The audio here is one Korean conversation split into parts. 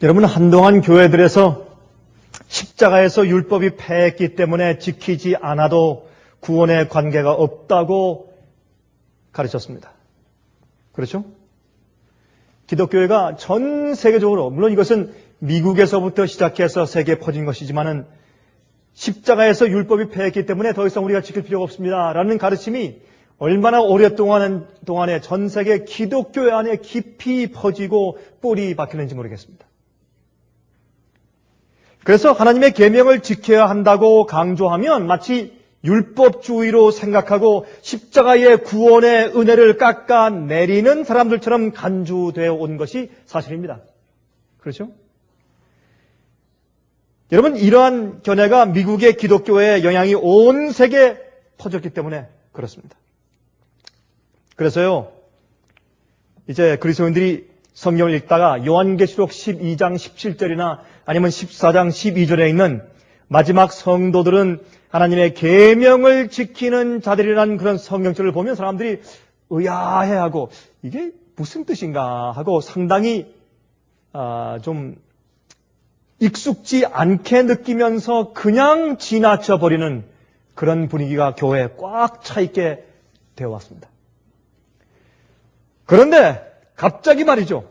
여러분, 한동안 교회들에서 십자가에서 율법이 패했기 때문에 지키지 않아도 구원의 관계가 없다고 가르쳤습니다. 그렇죠? 기독교회가 전 세계적으로, 물론 이것은 미국에서부터 시작해서 세계에 퍼진 것이지만은 십자가에서 율법이 패했기 때문에 더 이상 우리가 지킬 필요가 없습니다 라는 가르침이 얼마나 오랫동안에 전 세계 기독교회 안에 깊이 퍼지고 뿌리 박혔는지 모르겠습니다. 그래서 하나님의 계명을 지켜야 한다고 강조하면 마치 율법주의로 생각하고 십자가의 구원의 은혜를 깎아내리는 사람들처럼 간주되어 온 것이 사실입니다. 그렇죠? 여러분, 이러한 견해가 미국의 기독교의 영향이 온 세계에 퍼졌기 때문에 그렇습니다. 그래서요, 이제 그리스도인들이 성경을 읽다가 요한계시록 12장 17절이나 아니면 14장 12절에 있는 마지막 성도들은 하나님의 계명을 지키는 자들이라는 그런 성경절을 보면 사람들이 의아해하고 이게 무슨 뜻인가 하고 상당히 좀 익숙지 않게 느끼면서 그냥 지나쳐버리는 그런 분위기가 교회에 꽉 차 있게 되어 왔습니다. 그런데 갑자기 말이죠.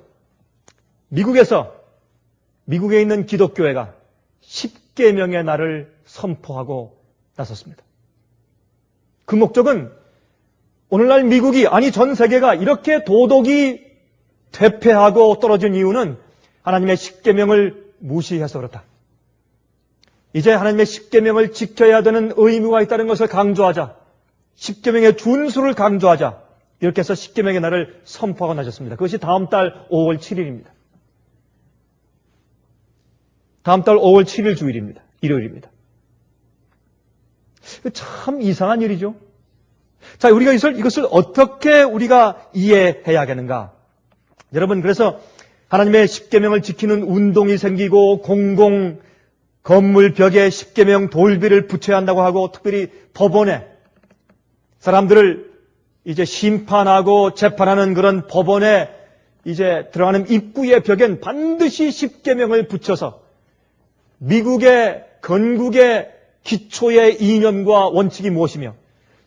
미국에 있는 기독교회가 십계명의 날을 선포하고 나섰습니다. 그 목적은 오늘날 미국이, 아니 전 세계가 이렇게 도덕이 퇴폐하고 떨어진 이유는 하나님의 십계명을 무시해서 그렇다. 이제 하나님의 십계명을 지켜야 되는 의무가 있다는 것을 강조하자, 십계명의 준수를 강조하자, 이렇게 해서 십계명의 날을 선포하고 나섰습니다. 그것이 다음 달 5월 7일입니다. 다음 달 5월 7일 주일입니다. 일요일입니다. 참 이상한 일이죠. 자, 우리가 이것을 어떻게 우리가 이해해야겠는가? 여러분, 그래서 하나님의 십계명을 지키는 운동이 생기고 공공 건물 벽에 십계명 돌비를 붙여야 한다고 하고 특별히 법원에 사람들을 이제 심판하고 재판하는 그런 법원에 이제 들어가는 입구의 벽엔 반드시 십계명을 붙여서 미국의 건국의 기초의 이념과 원칙이 무엇이며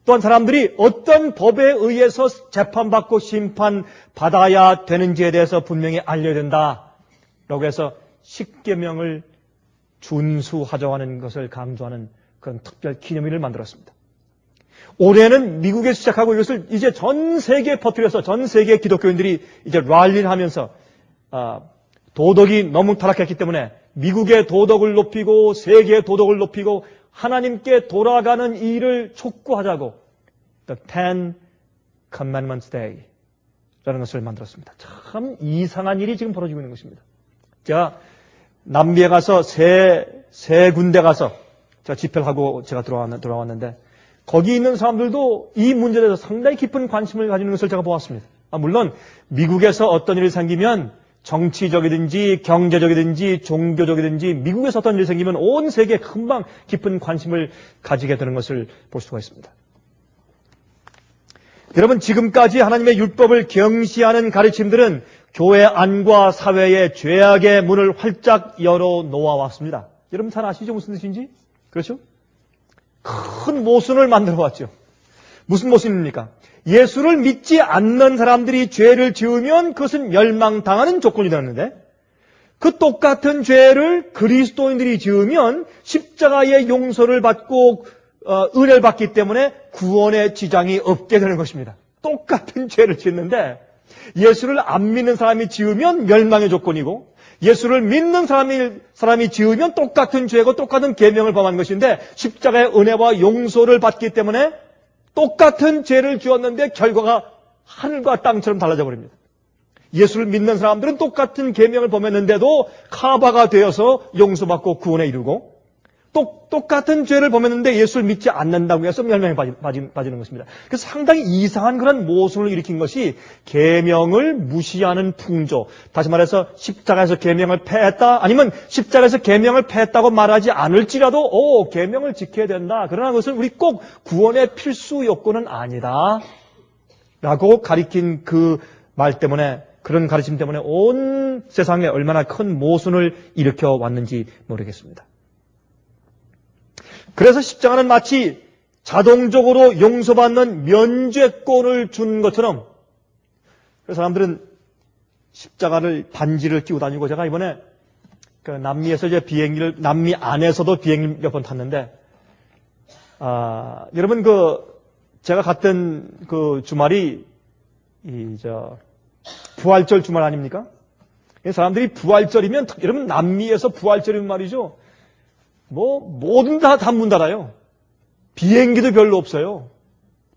또한 사람들이 어떤 법에 의해서 재판받고 심판받아야 되는지에 대해서 분명히 알려야 된다라고 해서 십계명을 준수하자고 하는 것을 강조하는 그런 특별 기념일을 만들었습니다. 올해는 미국에서 시작하고 이것을 이제 전 세계에 퍼뜨려서 전 세계 기독교인들이 이제 랠리를 하면서 도덕이 너무 타락했기 때문에 미국의 도덕을 높이고 세계의 도덕을 높이고 하나님께 돌아가는 일을 촉구하자고 The Ten Commandments Day 라는 것을 만들었습니다. 참 이상한 일이 지금 벌어지고 있는 것입니다. 제가 남미에 가서 세 군데 가서 제가 집회를 하고 제가 돌아왔는데 거기 있는 사람들도 이 문제에 대해서 상당히 깊은 관심을 가지는 것을 제가 보았습니다. 물론 미국에서 어떤 일이 생기면 정치적이든지 경제적이든지 종교적이든지 미국에서 어떤 일이 생기면 온 세계에 금방 깊은 관심을 가지게 되는 것을 볼 수가 있습니다. 여러분, 지금까지 하나님의 율법을 경시하는 가르침들은 교회 안과 사회의 죄악의 문을 활짝 열어 놓아왔습니다. 여러분 잘 아시죠? 무슨 뜻인지? 그렇죠? 큰 모순을 만들어 왔죠. 무슨 모순입니까? 예수를 믿지 않는 사람들이 죄를 지으면 그것은 멸망당하는 조건이 되었는데 그 똑같은 죄를 그리스도인들이 지으면 십자가의 용서를 받고 은혜를 받기 때문에 구원의 지장이 없게 되는 것입니다. 똑같은 죄를 짓는데 예수를 안 믿는 사람이 지으면 멸망의 조건이고 예수를 믿는 사람이 지으면 똑같은 죄고 똑같은 계명을 범한 것인데 십자가의 은혜와 용서를 받기 때문에 똑같은 죄를 지었는데 결과가 하늘과 땅처럼 달라져 버립니다. 예수를 믿는 사람들은 똑같은 계명을 범했는데도 카바가 되어서 용서받고 구원에 이르고 똑같은 죄를 범했는데 예수를 믿지 않는다고 해서 멸망에 빠지는 것입니다. 그래서 상당히 이상한 그런 모순을 일으킨 것이 계명을 무시하는 풍조. 다시 말해서 십자가에서 계명을 패했다 아니면 십자가에서 계명을 패했다고 말하지 않을지라도 계명을 지켜야 된다. 그러나 그것은 우리 꼭 구원의 필수 요건은 아니다 라고 가리킨 그 말 때문에 그런 가르침 때문에 온 세상에 얼마나 큰 모순을 일으켜 왔는지 모르겠습니다. 그래서 십자가는 마치 자동적으로 용서받는 면죄권을 준 것처럼, 그래서 사람들은 십자가를 반지를 끼고 다니고, 제가 이번에 그 남미에서 이제 남미 안에서도 비행기 몇 번 탔는데, 여러분 제가 갔던 그 주말이 부활절 주말 아닙니까? 사람들이 부활절이면, 여러분 남미에서 부활절이면 말이죠, 뭐든 다 문 닫아요. 비행기도 별로 없어요.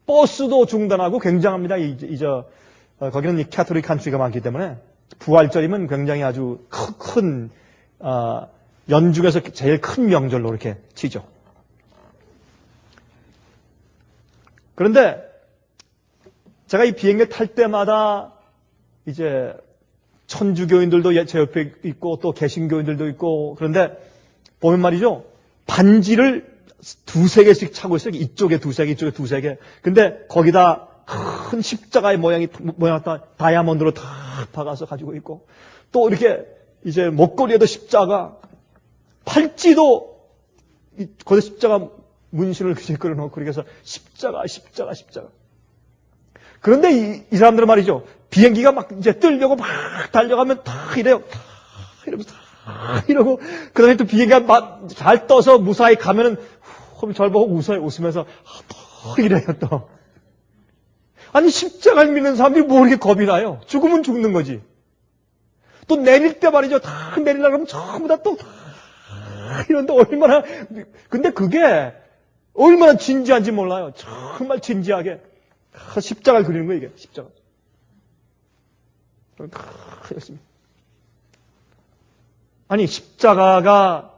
버스도 중단하고 굉장합니다. 거기는 이 캐톨릭 칸트리가 많기 때문에 부활절이면 굉장히 아주 큰 연중에서 제일 큰 명절로 이렇게 치죠. 그런데 제가 이 비행기 탈 때마다 이제 천주교인들도 제 옆에 있고 또 개신교인들도 있고, 그런데 보면 말이죠, 반지를 두세 개씩 차고 있어요. 이쪽에 두세 개, 이쪽에 두세 개. 근데 거기다 큰 십자가의 모양 다이아몬드로 다 박아서 가지고 있고, 또 이렇게 이제 목걸이에도 십자가, 팔찌도 거기다 십자가 문신을 그려놓고, 그래서 십자가. 그런데 이 사람들은 말이죠, 비행기가 막 이제 뜨려고 막 달려가면 다 이래요. 다 이러면서 이러고, 그 다음에 또 비행기가 막 잘 떠서 무사히 가면은 절 보고 웃으면서 또 이래요, 또. 아니, 십자가를 믿는 사람들이 뭐 이렇게 겁이 나요? 죽으면 죽는 거지. 또 내릴 때 말이죠, 다 내리려고 하면 전부 다 또 이런데 얼마나, 근데 그게 얼마나 진지한지 몰라요. 정말 진지하게 십자가를 그리는 거예요, 이게. 십자가. 열심히. 아니, 십자가가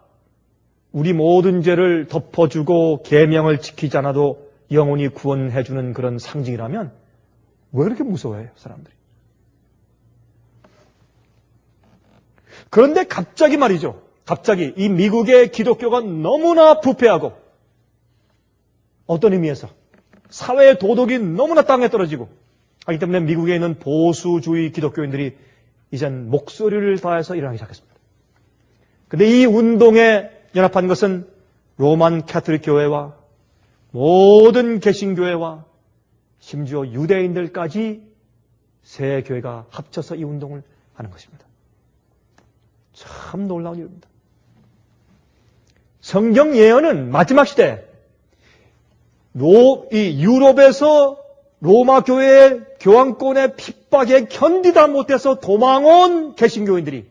우리 모든 죄를 덮어주고 계명을 지키지 않아도 영원히 구원해주는 그런 상징이라면 왜 그렇게 무서워해요, 사람들이? 그런데 갑자기 말이죠, 갑자기 이 미국의 기독교가 너무나 부패하고, 어떤 의미에서 사회의 도덕이 너무나 땅에 떨어지고 하기 때문에 미국에 있는 보수주의 기독교인들이 이젠 목소리를 다해서 일어나기 시작했습니다. 근데 이 운동에 연합한 것은 로만 캐톨릭 교회와 모든 개신교회와 심지어 유대인들까지 세 교회가 합쳐서 이 운동을 하는 것입니다. 참 놀라운 일입니다. 성경 예언은 마지막 시대 이 유럽에서 로마 교회의 교황권의 핍박에 견디다 못해서 도망온 개신교인들이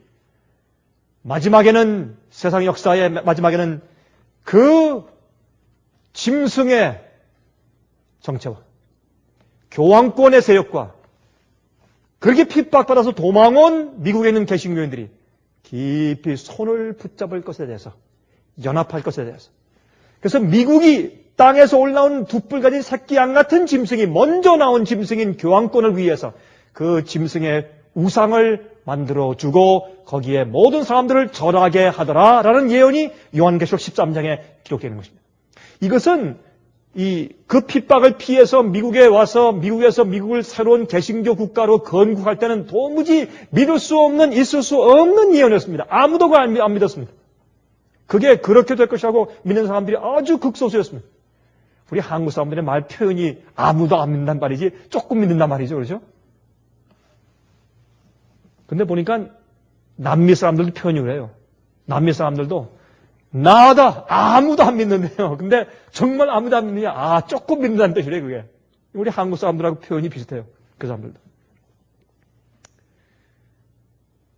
마지막에는, 세상 역사의 마지막에는 그 짐승의 정체와 교황권의 세력과 그렇게 핍박받아서 도망온 미국에 있는 개신교인들이 깊이 손을 붙잡을 것에 대해서, 연합할 것에 대해서, 그래서 미국이 땅에서 올라온 두 뿔 가진 새끼 양 같은 짐승이, 먼저 나온 짐승인 교황권을 위해서 그 짐승의 우상을 만들어주고 거기에 모든 사람들을 절하게 하더라라는 예언이 요한계시록 13장에 기록되어 있는 것입니다. 이것은 그 핍박을 피해서 미국에 와서 미국에서 미국을 새로운 개신교 국가로 건국할 때는 도무지 믿을 수 없는, 있을 수 없는 예언이었습니다. 아무도 안 믿었습니다. 그게 그렇게 될 것이라고 믿는 사람들이 아주 극소수였습니다. 우리 한국 사람들의 말 표현이 아무도 안 믿는단 말이지 조금 믿는단 말이죠. 그렇죠? 근데 보니까 남미 사람들도 표현이 그래요. 남미 사람들도 나다 아무도 안 믿는데요. 근데 정말 아무도 안 믿느냐? 조금 믿는다는 뜻이래 그게. 우리 한국 사람들하고 표현이 비슷해요. 그 사람들도.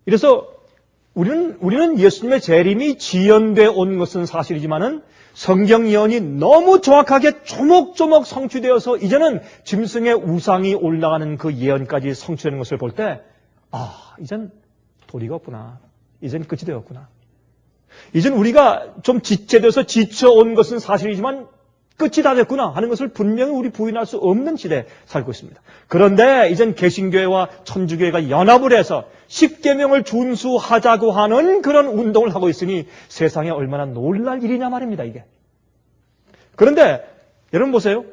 그래서 우리는 예수님의 재림이 지연되어 온 것은 사실이지만은 성경 예언이 너무 정확하게 조목조목 성취되어서 이제는 짐승의 우상이 올라가는 그 예언까지 성취되는 것을 볼 때, 이젠 도리가 없구나. 이젠 끝이 되었구나. 이젠 우리가 좀 지체돼서 지쳐온 것은 사실이지만 끝이 다 됐구나 하는 것을 분명히 우리 부인할 수 없는 시대에 살고 있습니다. 그런데 이젠 개신교회와 천주교회가 연합을 해서 십계명을 준수하자고 하는 그런 운동을 하고 있으니 세상에 얼마나 놀랄 일이냐 말입니다, 이게. 그런데 여러분 보세요.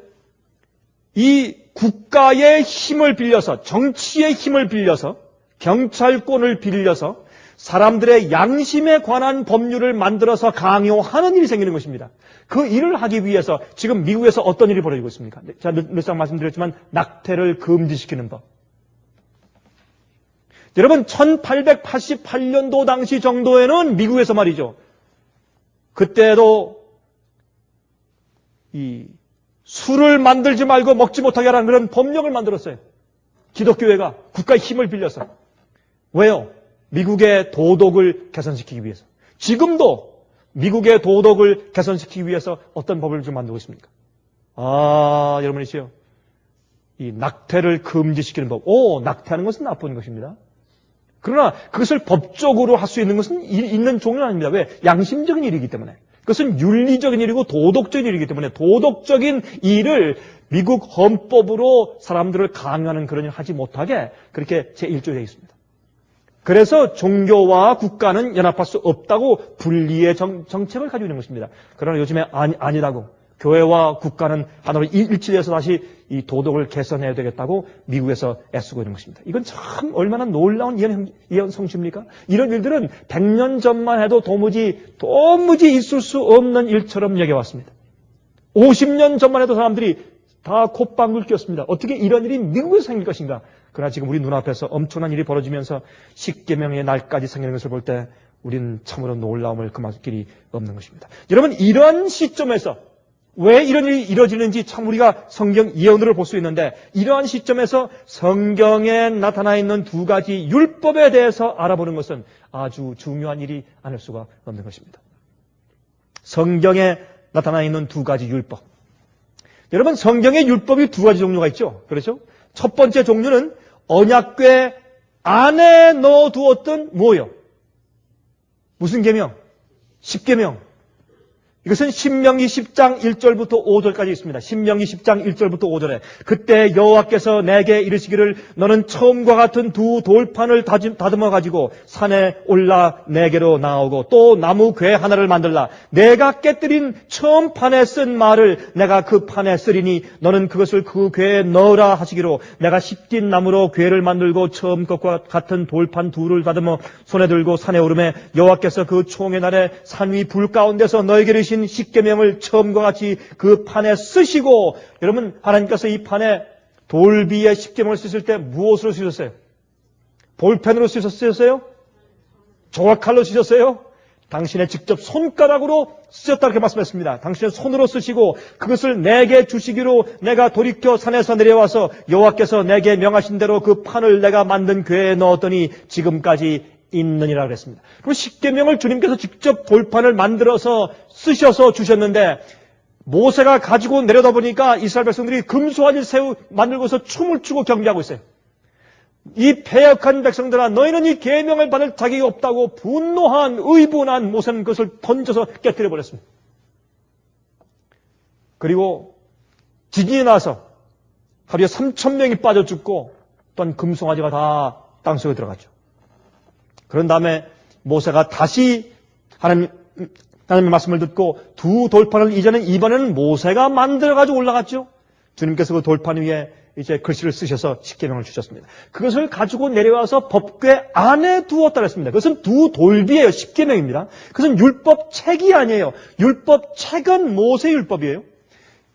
이 국가의 힘을 빌려서, 정치의 힘을 빌려서, 경찰권을 빌려서 사람들의 양심에 관한 법률을 만들어서 강요하는 일이 생기는 것입니다. 그 일을 하기 위해서 지금 미국에서 어떤 일이 벌어지고 있습니까? 제가 늘상 말씀드렸지만 낙태를 금지시키는 법. 여러분 1888년도 당시 정도에는 미국에서 말이죠. 그때도 이 술을 만들지 말고 먹지 못하게 하라는 그런 법령을 만들었어요. 기독교회가 국가의 힘을 빌려서. 왜요? 미국의 도덕을 개선시키기 위해서. 지금도 미국의 도덕을 개선시키기 위해서 어떤 법을 좀 만들고 있습니까? 여러분이시요. 이 낙태를 금지시키는 법. 낙태하는 것은 나쁜 것입니다. 그러나 그것을 법적으로 할 수 있는 것은 있는 종류는 아닙니다. 왜? 양심적인 일이기 때문에. 그것은 윤리적인 일이고 도덕적인 일이기 때문에 도덕적인 일을 미국 헌법으로 사람들을 강요하는 그런 일을 하지 못하게 그렇게 제1조에 되어 있습니다. 그래서 종교와 국가는 연합할 수 없다고 분리의 정책을 가지고 있는 것입니다. 그러나 요즘에 아니라고 교회와 국가는 하나로 일치돼서 다시 이 도덕을 개선해야 되겠다고 미국에서 애쓰고 있는 것입니다. 이건 참 얼마나 놀라운 이런 성취입니까? 이런 일들은 100년 전만 해도 도무지 있을 수 없는 일처럼 여겨왔습니다. 50년 전만 해도 사람들이 다 콧방울 뀌었습니다. 어떻게 이런 일이 미국에서 생길 것인가? 그러나 지금 우리 눈앞에서 엄청난 일이 벌어지면서 십계명의 날까지 생기는 것을 볼 때 우리는 참으로 놀라움을 금할 길이 없는 것입니다. 여러분 이러한 시점에서 왜 이런 일이 이루어지는지 참 우리가 성경 예언으로 볼 수 있는데 이러한 시점에서 성경에 나타나 있는 두 가지 율법에 대해서 알아보는 것은 아주 중요한 일이 아닐 수가 없는 것입니다. 성경에 나타나 있는 두 가지 율법. 여러분 성경의 율법이 두 가지 종류가 있죠. 그렇죠? 첫 번째 종류는 언약궤 안에 넣어두었던 뭐예요? 무슨 계명? 십계명. 이것은 신명기 10장 1절부터 5절까지 있습니다. 신명기 10장 1절부터 5절에 그때 여호와께서 내게 이르시기를 너는 처음과 같은 두 돌판을 다듬어 가지고 산에 올라 내게로 나오고 또 나무 궤 하나를 만들라. 내가 깨뜨린 처음 판에 쓴 말을 내가 그 판에 쓰리니 너는 그것을 그 궤에 넣으라 하시기로 내가 십진 나무로 궤를 만들고 처음 것과 같은 돌판 둘을 다듬어 손에 들고 산에 오르매 여호와께서 그 총의 날에 산 위 불 가운데서 너에게 이르신 십계명을 처음과 같이 그 판에 쓰시고 여러분 하나님께서 이 판에 돌비에 십계명을 쓰실 때 무엇으로 쓰셨어요? 볼펜으로 쓰셨어요? 조각칼로 쓰셨어요? 당신의 직접 손가락으로 쓰셨다 이렇게 말씀했습니다. 당신의 손으로 쓰시고 그것을 내게 주시기로 내가 돌이켜 산에서 내려와서 여호와께서 내게 명하신 대로 그 판을 내가 만든 궤에 넣었더니 지금까지 있느니라 그랬습니다. 그럼 십계명을 주님께서 직접 돌판을 만들어서 쓰셔서 주셨는데 모세가 가지고 내려다 보니까 이스라엘 백성들이 금송아지를 만들고서 춤을 추고 경배하고 있어요. 이 패역한 백성들아 너희는 이 계명을 받을 자격이 없다고 분노한 의분한 모세는 그것을 던져서 깨뜨려 버렸습니다. 그리고 지진이 나서 하루에 3,000명이 빠져 죽고 또한 금송아지가 다 땅속에 들어갔죠. 그런 다음에 모세가 다시 하나님의 말씀을 듣고 두 돌판을 이번에는 모세가 만들어가지고 올라갔죠. 주님께서 그 돌판 위에 이제 글씨를 쓰셔서 십계명을 주셨습니다. 그것을 가지고 내려와서 법궤 안에 두었다 그랬습니다. 그것은 두 돌비예요. 십계명입니다. 그것은 율법책이 아니에요. 율법책은 모세 율법이에요.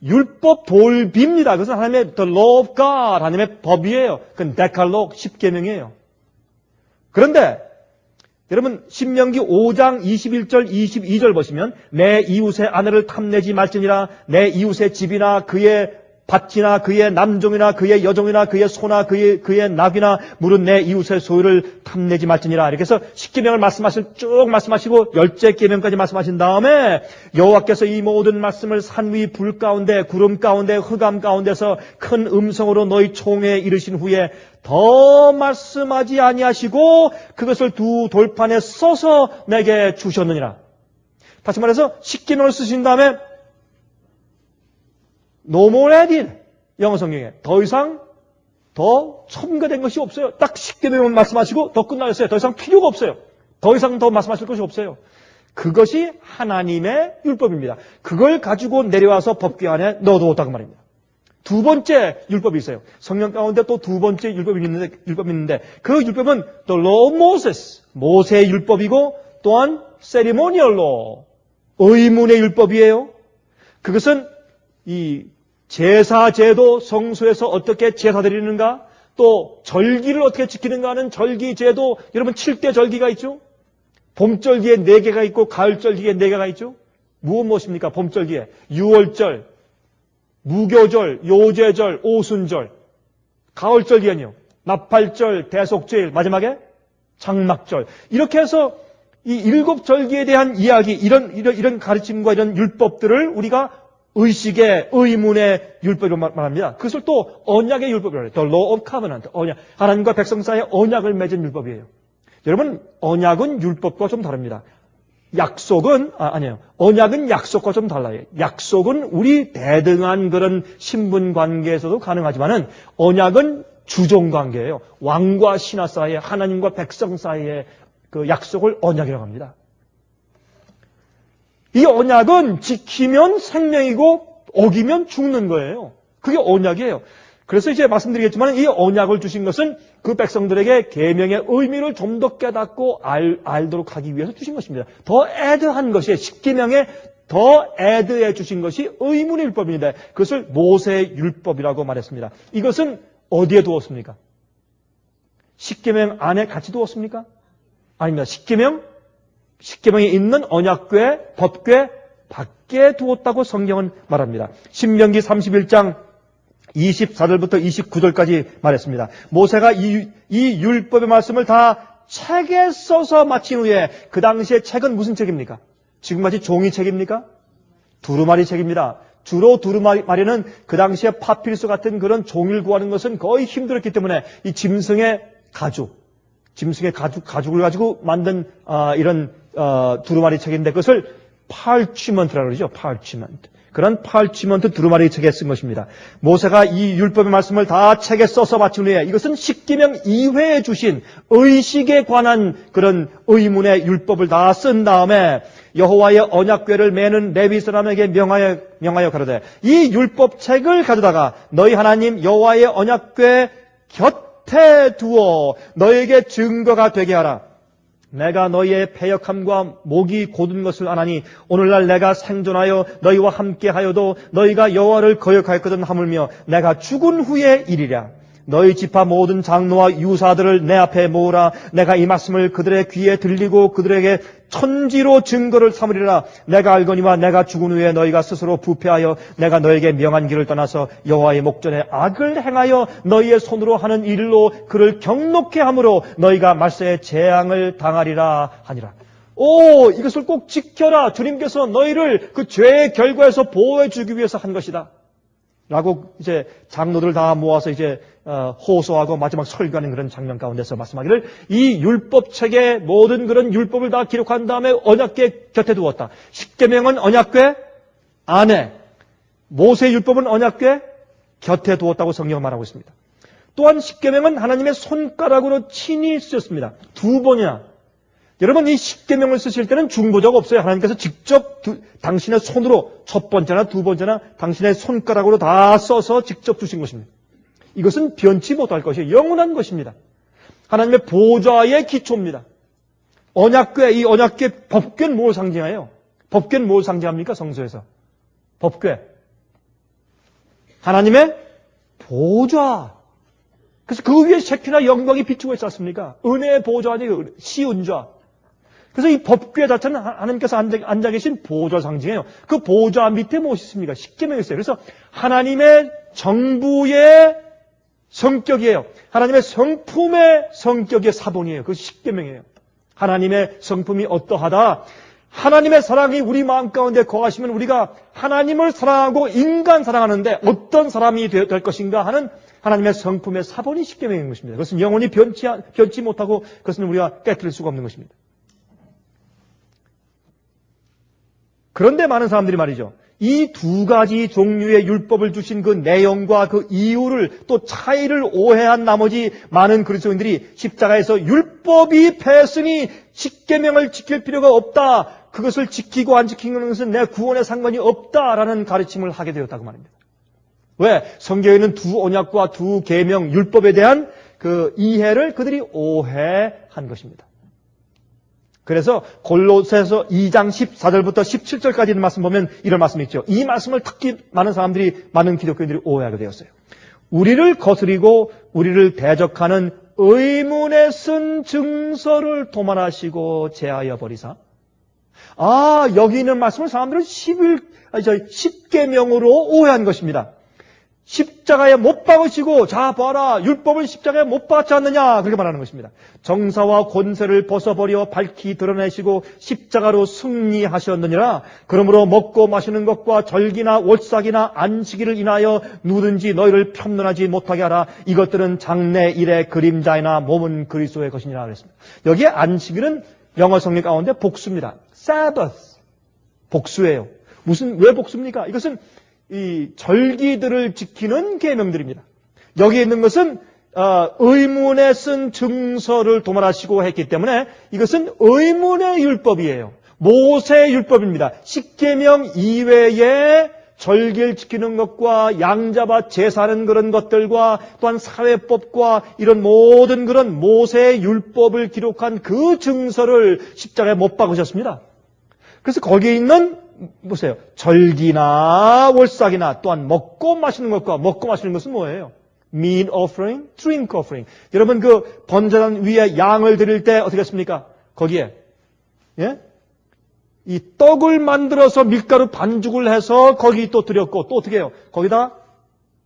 율법 돌비입니다. 그것은 하나님의 the law of God, 하나님의 법이에요. 그건 데칼로그 십계명이에요. 그런데 여러분 신명기 5장 21절 22절 보시면 내 이웃의 아내를 탐내지 말지니라. 내 이웃의 집이나 그의 밭이나 그의 남종이나 그의 여종이나 그의 소나 그의 낙이나 물은 내 이웃의 소유를 탐내지 말지니라. 이렇게 해서 십계명을 쭉 말씀하시고 열째 계명까지 말씀하신 다음에 여호와께서 이 모든 말씀을 산 위 불 가운데 구름 가운데 흑암 가운데서 큰 음성으로 너희 총회에 이르신 후에 더 말씀하지 아니하시고 그것을 두 돌판에 써서 내게 주셨느니라. 다시 말해서 십계명을 쓰신 다음에 No more added. 영어 성경에 더 이상 더 첨가된 것이 없어요. 딱 십계명을 말씀하시고 더 끝나셨어요. 더 이상 필요가 없어요. 더 이상 더 말씀하실 것이 없어요. 그것이 하나님의 율법입니다. 그걸 가지고 내려와서 법궤 안에 넣어두었다고 말입니다. 두 번째 율법이 있어요. 성경 가운데 또 두 번째 율법이 있는데 그 율법은 The Law of Moses, 모세의 율법이고 또한 Ceremonial Law, 의문의 율법이에요. 그것은 이 제사제도, 성소에서 어떻게 제사 드리는가, 또 절기를 어떻게 지키는가 하는 절기제도, 여러분 7대 절기가 있죠? 봄절기에 4개가 있고 가을절기에 4개가 있죠? 무엇입니까? 봄절기에 6월절, 무교절, 요제절, 오순절. 가을절기에는요, 나팔절, 대속절, 마지막에 장막절. 이렇게 해서 이 7절기에 대한 이야기, 이런 가르침과 이런 율법들을 우리가 의식의, 의문의 율법으로 말합니다. 그것을 또 언약의 율법이라고 해요. The Law of Covenant, 언약. 하나님과 백성 사이에 언약을 맺은 율법이에요. 여러분, 언약은 율법과 좀 다릅니다. 약속은, 아니에요. 언약은 약속과 좀 달라요. 약속은 우리 대등한 그런 신분 관계에서도 가능하지만은 언약은 주종 관계예요. 왕과 신하 사이에, 하나님과 백성 사이에 그 약속을 언약이라고 합니다. 이 언약은 지키면 생명이고 어기면 죽는 거예요. 그게 언약이에요. 그래서 이제 말씀드리겠지만 이 언약을 주신 것은 그 백성들에게 계명의 의미를 좀 더 깨닫고 알도록 하기 위해서 주신 것입니다. 더 애드한 것이, 십계명에 더 애드해 주신 것이 의문의 율법인데 그것을 모세의 율법이라고 말했습니다. 이것은 어디에 두었습니까? 십계명 안에 같이 두었습니까? 아닙니다. 십계명에 있는 언약궤, 법궤 밖에 두었다고 성경은 말합니다. 신명기 31장 24절부터 29절까지 말했습니다. 모세가 이 율법의 말씀을 다 책에 써서 마친 후에 그 당시에 책은 무슨 책입니까? 지금같이 종이책입니까? 두루마리 책입니다. 주로 두루마리는 그 당시에 파피루스 같은 그런 종이를 구하는 것은 거의 힘들었기 때문에 이 짐승의 가죽을 가지고 만든 이런 두루마리 책인데 그것을 parchment라고 그러죠. parchment. 그런 parchment 두루마리 책에 쓴 것입니다. 모세가 이 율법의 말씀을 다 책에 써서 마친 후에 이것은 십계명 이외에 주신 의식에 관한 그런 의문의 율법을 다 쓴 다음에 여호와의 언약궤를 매는 레위 사람에게 명하여 가로되 이 율법책을 가져다가 너희 하나님 여호와의 언약궤 곁에 두어 너에게 증거가 되게 하라. 내가 너희의 패역함과 목이 곧은 것을 아나니 오늘날 내가 생존하여 너희와 함께하여도 너희가 여호와를 거역하였거든 하물며 내가 죽은 후에 이리랴. 너희 지파 모든 장로와 유사들을 내 앞에 모으라. 내가 이 말씀을 그들의 귀에 들리고 그들에게 천지로 증거를 삼으리라. 내가 알거니와 내가 죽은 후에 너희가 스스로 부패하여 내가 너에게 명한 길을 떠나서 여호와의 목전에 악을 행하여 너희의 손으로 하는 일로 그를 경록케 함으로 너희가 말세에 재앙을 당하리라 하니라. 이것을 꼭 지켜라. 주님께서 너희를 그 죄의 결과에서 보호해 주기 위해서 한 것이다. 라고 이제 장로들 다 모아서 이제 호소하고 마지막 설교하는 그런 장면 가운데서 말씀하기를 이 율법책에 모든 그런 율법을 다 기록한 다음에 언약궤 곁에 두었다. 십계명은 언약궤 안에, 모세 율법은 언약궤 곁에 두었다고 성경은 말하고 있습니다. 또한 십계명은 하나님의 손가락으로 친히 쓰셨습니다. 2번이나. 여러분 이 십계명을 쓰실 때는 중보자가 없어요. 하나님께서 직접 당신의 손으로 첫 번째나 두 번째나 당신의 손가락으로 다 써서 직접 주신 것입니다. 이것은 변치 못할 것이에요. 영원한 것입니다. 하나님의 보좌의 기초입니다. 언약궤, 이 언약궤 법궤는 뭘 상징해요? 법궤는 뭘 상징합니까? 성서에서. 법궤. 하나님의 보좌. 그래서 그 위에 셰키나 영광이 비추고 있지 않습니까? 은혜의 보좌 아니에요. 시은좌. 그래서 이 법궤 자체는 하나님께서 앉아 계신 보좌 상징이에요. 그 보좌 밑에 무엇이 있습니까? 십계명이 있어요. 그래서 하나님의 정부의 성격이에요. 하나님의 성품의 성격의 사본이에요. 그 십계명이에요. 하나님의 성품이 어떠하다? 하나님의 사랑이 우리 마음 가운데 거하시면 우리가 하나님을 사랑하고 인간 사랑하는데 어떤 사람이 될 것인가 하는 하나님의 성품의 사본이 십계명인 것입니다. 그것은 영원히 변치 못하고 그것은 우리가 깨뜨릴 수가 없는 것입니다. 그런데 많은 사람들이 말이죠. 이 두 가지 종류의 율법을 주신 그 내용과 그 이유를 또 차이를 오해한 나머지 많은 그리스도인들이 십자가에서 율법이 패했으니 십계명을 지킬 필요가 없다. 그것을 지키고 안 지키는 것은 내 구원에 상관이 없다라는 가르침을 하게 되었다고 말입니다. 왜? 성경에는 두 언약과 두 계명, 율법에 대한 그 이해를 그들이 오해한 것입니다. 그래서 골로새서 2장 14절부터 17절까지 있는 말씀 보면 이런 말씀이 있죠. 이 말씀을 특히 많은 기독교인들이 오해하게 되었어요. 우리를 거스리고 우리를 대적하는 의문에 쓴 증서를 도말하시고 제하여 버리사. 여기 있는 말씀을 사람들은 10계명으로 오해한 것입니다. 십자가에 못 박으시고 자 봐라 율법을 십자가에 못 박았지 않느냐 그렇게 말하는 것입니다. 정사와 권세를 벗어버려 밝히 드러내시고 십자가로 승리하셨느니라. 그러므로 먹고 마시는 것과 절기나 월삭이나 안식일을 인하여 누구든지 너희를 편론하지 못하게 하라. 이것들은 장래 일의 그림자이나 몸은 그리스도의 것이니라 그랬습니다. 여기에 안식일은 영어 성경 가운데 복수입니다. Sabbath 복수예요. 왜 복수입니까? 이것은 이 절기들을 지키는 계명들입니다. 여기에 있는 것은 의문에 쓴 증서를 도말하시고 했기 때문에 이것은 의문의 율법이에요. 모세의 율법입니다. 십계명 이외에 절기를 지키는 것과 양잡아 제사하는 그런 것들과 또한 사회법과 이런 모든 그런 모세의 율법을 기록한 그 증서를 십자가에 못 박으셨습니다. 그래서 거기에 있는 보세요. 절기나 월삭이나 또한 먹고 마시는 것과 먹고 마시는 것은 뭐예요? meat offering, drink offering. 여러분 그 번제단 위에 양을 드릴 때 어떻게 했습니까? 거기에 이 떡을 만들어서 밀가루 반죽을 해서 거기 또 드렸고 또 어떻게 해요? 거기다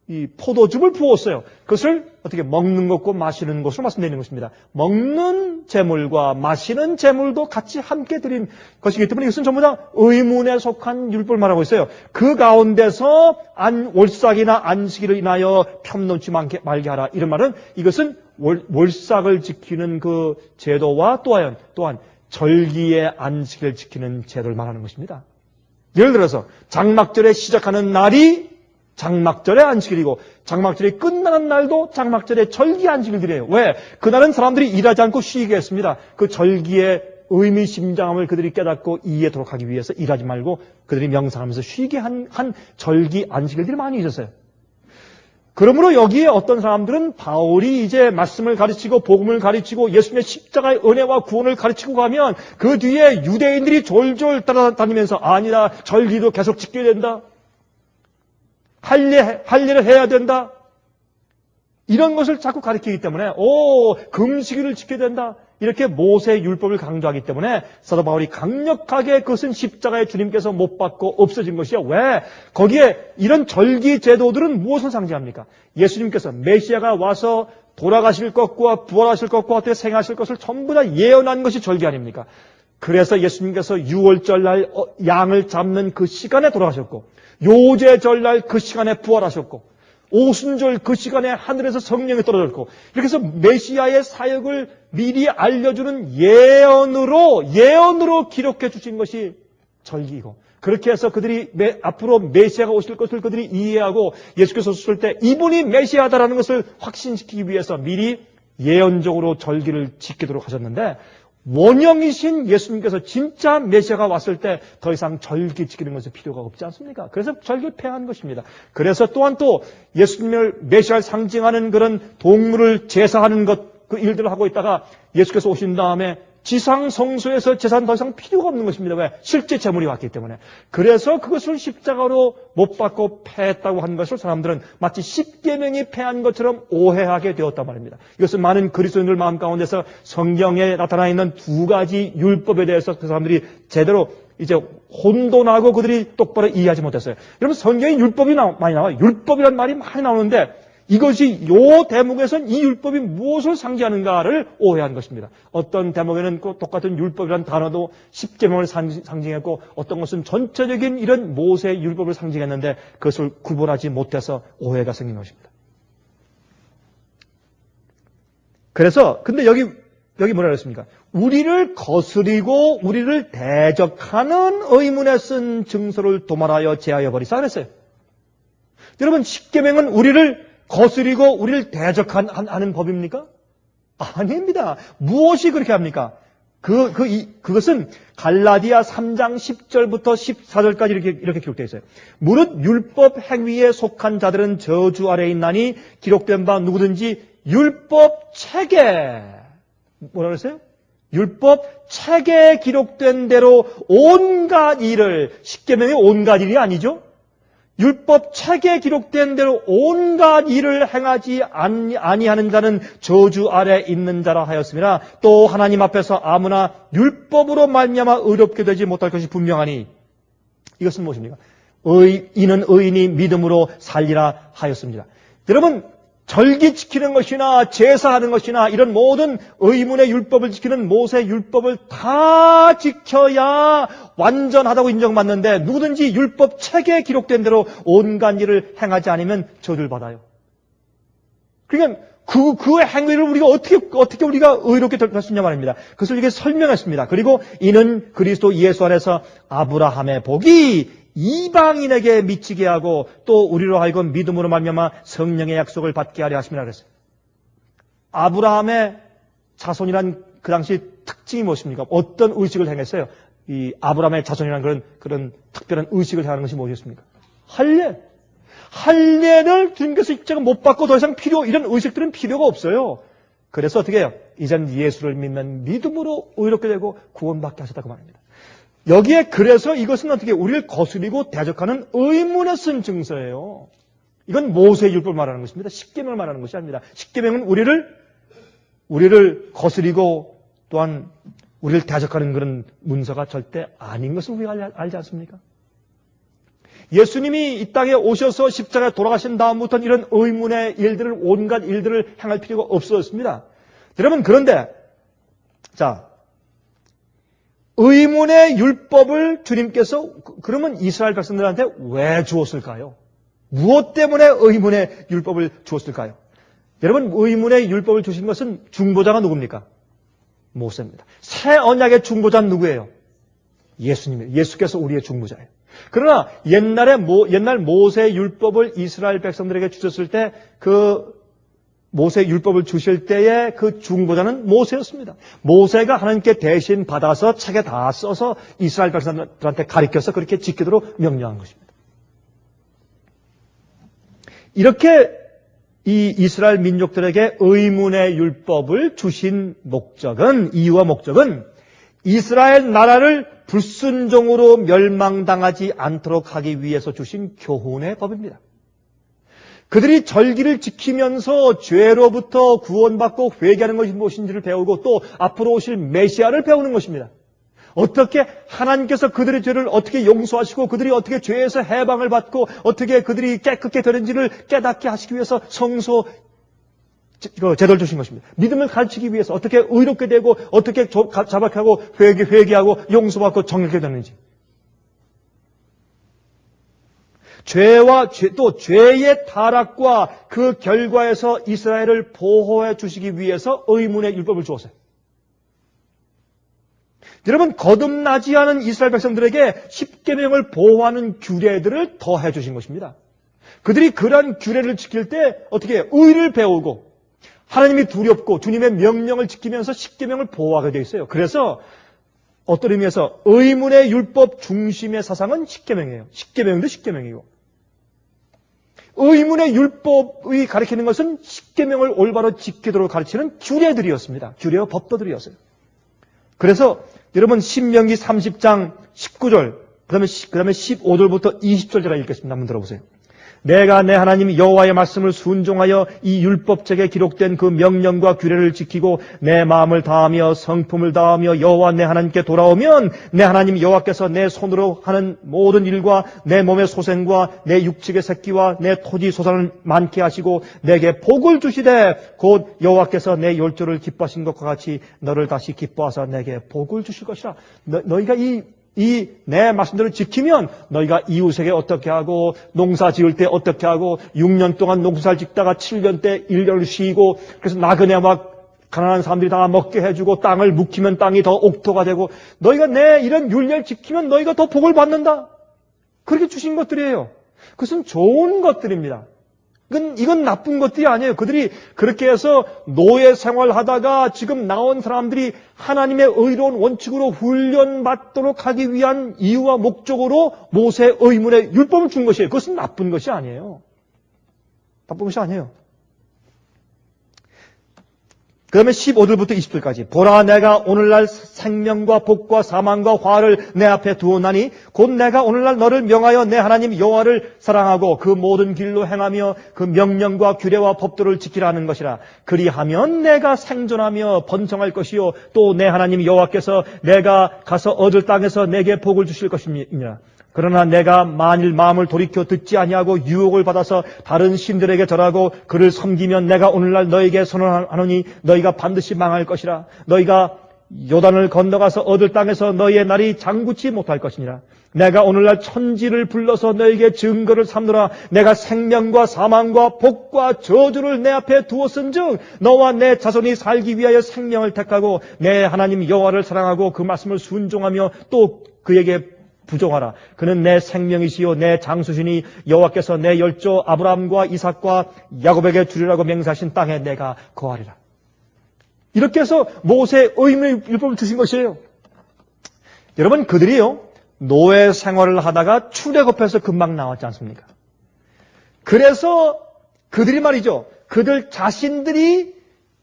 이 포도즙을 부었어요. 그것을 어떻게 먹는 것과 마시는 것으로 말씀드리는 것입니다. 먹는 제물과 마시는 제물도 같이 함께 드린 것이기 때문에 이것은 전부 다 의문에 속한 율법을 말하고 있어요. 그 가운데서 월삭이나 안식일을 인하여 편놓지 말게 하라. 이런 말은 이것은 월삭을 지키는 그 제도와 또한 절기의 안식일을 지키는 제도를 말하는 것입니다. 예를 들어서 장막절에 시작하는 날이 장막절의 안식일이고 장막절이 끝나는 날도 장막절의 절기 안식일 드려요. 왜? 그날은 사람들이 일하지 않고 쉬게 했습니다. 그 절기의 의미심장함을 그들이 깨닫고 이해하도록 하기 위해서 일하지 말고 그들이 명상하면서 쉬게 한 절기 안식일들이 많이 있었어요. 그러므로 여기에 어떤 사람들은 바울이 이제 말씀을 가르치고 복음을 가르치고 예수님의 십자가의 은혜와 구원을 가르치고 가면 그 뒤에 유대인들이 졸졸 따라다니면서 아니다 절기도 계속 지켜야 된다. 할 일을 해야 된다. 이런 것을 자꾸 가르치기 때문에 금식일을 지켜야 된다. 이렇게 모세의 율법을 강조하기 때문에 사도 바울이 강력하게 그것은 십자가에 주님께서 못 박고 없어진 것이야. 왜? 거기에 이런 절기 제도들은 무엇을 상징합니까? 예수님께서 메시아가 와서 돌아가실 것과 부활하실 것과 어떻게 생하실 것을 전부 다 예언한 것이 절기 아닙니까? 그래서 예수님께서 6월절 날 양을 잡는 그 시간에 돌아가셨고 요제절 날 그 시간에 부활하셨고 오순절 그 시간에 하늘에서 성령이 떨어졌고 이렇게 해서 메시아의 사역을 미리 알려주는 예언으로 기록해 주신 것이 절기이고 그렇게 해서 그들이 앞으로 메시아가 오실 것을 그들이 이해하고 예수께서 오실 때 이분이 메시아다라는 것을 확신시키기 위해서 미리 예언적으로 절기를 지키도록 하셨는데 원형이신 예수님께서 진짜 메시아가 왔을 때 더 이상 절기 지키는 것은 필요가 없지 않습니까? 그래서 절기를 폐한 것입니다. 그래서 또한 또 예수님을 메시아를 상징하는 그런 동물을 제사하는 그 일들을 하고 있다가 예수께서 오신 다음에 지상 성소에서 제사는 더 이상 필요가 없는 것입니다. 왜? 실제 제물이 왔기 때문에. 그래서 그것을 십자가로 못 박고 폐했다고 하는 것을 사람들은 마치 십계명이 폐한 것처럼 오해하게 되었단 말입니다. 이것은 많은 그리스도인들 마음 가운데서 성경에 나타나 있는 두 가지 율법에 대해서 그 사람들이 제대로 이제 혼돈하고 그들이 똑바로 이해하지 못했어요. 여러분 성경에 율법이 많이 나와요. 율법이라는 말이 많이 나오는데 이것이 요 대목에서는 이 율법이 무엇을 상징하는가를 오해한 것입니다. 어떤 대목에는 똑같은 율법이라는 단어도 십계명을 상징했고 어떤 것은 전체적인 이런 모세의 율법을 상징했는데 그것을 구분하지 못해서 오해가 생긴 것입니다. 그래서 근데 여기 뭐라 그랬습니까? 우리를 거스리고 우리를 대적하는 의문에 쓴 증서를 도말하여 제하여 버리사 그랬어요. 여러분 십계명은 우리를 거스리고 우리를 대적하는 법입니까? 아닙니다. 무엇이 그렇게 합니까? 그것은 갈라디아 3장 10절부터 14절까지 이렇게 기록되어 있어요. 무릇 율법 행위에 속한 자들은 저주 아래에 있나니 기록된 바 누구든지 율법 책에, 뭐라 그랬어요? 율법 책에 기록된 대로 온갖 일을, 십계명의 온갖 일이 아니죠? 율법 책에 기록된 대로 온갖 일을 행하지 아니하는 자는 저주 아래 있는 자라 하였음이나 또 하나님 앞에서 아무나 율법으로 말미암아 의롭게 되지 못할 것이 분명하니 이것은 무엇입니까? 이는 의인이 믿음으로 살리라 하였습니다. 여러분, 절기 지키는 것이나 제사하는 것이나 이런 모든 의문의 율법을 지키는 모세의 율법을 다 지켜야 완전하다고 인정받는데 누구든지 율법 책에 기록된 대로 온갖 일을 행하지 않으면 저주를 받아요. 그러니까 그 행위를 우리가 어떻게 우리가 의롭게 될 수 있냐 말입니다. 그것을 이렇게 설명했습니다. 그리고 이는 그리스도 예수 안에서 아브라함의 복이 이방인에게 미치게 하고 또 우리로 하여금 믿음으로 말미암아 성령의 약속을 받게 하려 하심이라 그랬어요. 아브라함의 자손이란 그 당시 특징이 무엇입니까? 어떤 의식을 행했어요? 이 아브라함의 자손이라는 그런 특별한 의식을 행하는 것이 무엇이었습니까? 할례. 할례를 주님께서 입장을 못 받고 더 이상 이런 의식들은 필요가 없어요. 그래서 어떻게 해요? 이젠 예수를 믿는 믿음으로 의롭게 되고 구원받게 하셨다고 말합니다. 여기에 그래서 이것은 어떻게 우리를 거스리고 대적하는 의문에 쓴 증서예요. 이건 모세의 율법을 말하는 것입니다. 십계명을 말하는 것이 아닙니다. 십계명은 우리를 거스리고 또한 우리를 대적하는 그런 문서가 절대 아닌 것을 우리가 알지 않습니까? 예수님이 이 땅에 오셔서 십자가에 돌아가신 다음부터는 이런 의문의 일들을 온갖 일들을 행할 필요가 없어졌습니다. 여러분 그런데 자 의문의 율법을 주님께서 그러면 이스라엘 백성들한테 왜 주었을까요? 무엇 때문에 의문의 율법을 주었을까요? 여러분 의문의 율법을 주신 것은 중보자가 누굽니까? 모세입니다. 새 언약의 중보자는 누구예요? 예수님이에요. 예수께서 우리의 중보자예요. 그러나 옛날 모세의 율법을 이스라엘 백성들에게 주셨을 때 모세의 율법을 주실 때의 그 중보자는 모세였습니다. 모세가 하나님께 대신 받아서 책에 다 써서 이스라엘 백성들한테 가르쳐서 그렇게 지키도록 명령한 것입니다. 이렇게 이 이스라엘 민족들에게 의문의 율법을 주신 이유와 목적은 이스라엘 나라를 불순종으로 멸망당하지 않도록 하기 위해서 주신 교훈의 법입니다. 그들이 절기를 지키면서 죄로부터 구원받고 회개하는 것이 무엇인지를 배우고 또 앞으로 오실 메시아를 배우는 것입니다. 어떻게 하나님께서 그들의 죄를 어떻게 용서하시고 그들이 어떻게 죄에서 해방을 받고 어떻게 그들이 깨끗게 되는지를 깨닫게 하시기 위해서 성소 제도를 주신 것입니다. 믿음을 가르치기 위해서 어떻게 의롭게 되고 어떻게 자박하고 회개하고 용서받고 정결케 되는지. 또 죄의 타락과 그 결과에서 이스라엘을 보호해 주시기 위해서 의문의 율법을 주었어요. 여러분 거듭나지 않은 이스라엘 백성들에게 십계명을 보호하는 규례들을 더해 주신 것입니다. 그들이 그러한 규례를 지킬 때 어떻게 의를 배우고 하나님이 두렵고 주님의 명령을 지키면서 십계명을 보호하게 되어 있어요. 그래서 어떤 의미에서 의문의 율법 중심의 사상은 십계명이에요. 십계명도 십계명이고 의문의 율법이 가리키는 것은 십계명을 올바로 지키도록 가르치는 규례들이었습니다. 규례와 법도들이었어요. 그래서 여러분 신명기 30장 19절 그다음에 15절부터 20절 제가 읽겠습니다. 한번 들어보세요. 내가 내 하나님 여호와의 말씀을 순종하여 이 율법책에 기록된 그 명령과 규례를 지키고 내 마음을 다하며 성품을 다하며 여호와 내 하나님께 돌아오면 내 하나님 여호와께서 내 손으로 하는 모든 일과 내 몸의 소생과 내 육축의 새끼와 내 토지 소산을 많게 하시고 내게 복을 주시되 곧 여호와께서 내 열조를 기뻐하신 것과 같이 너를 다시 기뻐하사 내게 복을 주실 것이라. 너희가 내 말씀대로 지키면 너희가 이웃에게 어떻게 하고 농사 지을 때 어떻게 하고 6년 동안 농사를 짓다가 7년 때 1년을 쉬고 그래서 나그네 막 가난한 사람들이 다 먹게 해주고 땅을 묵히면 땅이 더 옥토가 되고 너희가 내 이런 율례를 지키면 너희가 더 복을 받는다. 그렇게 주신 것들이에요. 그것은 좋은 것들입니다. 이건 나쁜 것들이 아니에요. 그들이 그렇게 해서 노예 생활하다가 지금 나온 사람들이 하나님의 의로운 원칙으로 훈련받도록 하기 위한 이유와 목적으로 모세 의문의 율법을 준 것이에요. 그것은 나쁜 것이 아니에요. 나쁜 것이 아니에요. 그 다음에 15절부터 20절까지 보라 내가 오늘날 생명과 복과 사망과 화를 내 앞에 두었나니 곧 내가 오늘날 너를 명하여 내 하나님 여호와를 사랑하고 그 모든 길로 행하며 그 명령과 규례와 법도를 지키라는 것이라. 그리하면 내가 생존하며 번성할 것이요 또 내 하나님 여호와께서 내가 가서 얻을 땅에서 내게 복을 주실 것이니라. 그러나 내가 만일 마음을 돌이켜 듣지 아니하고 유혹을 받아서 다른 신들에게 절하고 그를 섬기면 내가 오늘날 너에게 선언하노니 너희가 반드시 망할 것이라. 너희가 요단을 건너가서 얻을 땅에서 너희의 날이 장구치 못할 것이니라. 내가 오늘날 천지를 불러서 너에게 증거를 삼노라. 내가 생명과 사망과 복과 저주를 내 앞에 두었은즉 너와 내 자손이 살기 위하여 생명을 택하고 내 하나님 여호와를 사랑하고 그 말씀을 순종하며 또 그에게 부종하라. 그는 내 생명이시요 내 장수시니 여호와께서 내 열조 아브라함과 이삭과 야곱에게 주리라고 맹세하신 땅에 내가 거하리라. 이렇게 해서 모세의 의문의 율법을 주신 것이에요. 여러분 그들이요 노예 생활을 하다가 출애굽해서 금방 나왔지 않습니까? 그래서 그들이 말이죠. 그들 자신들이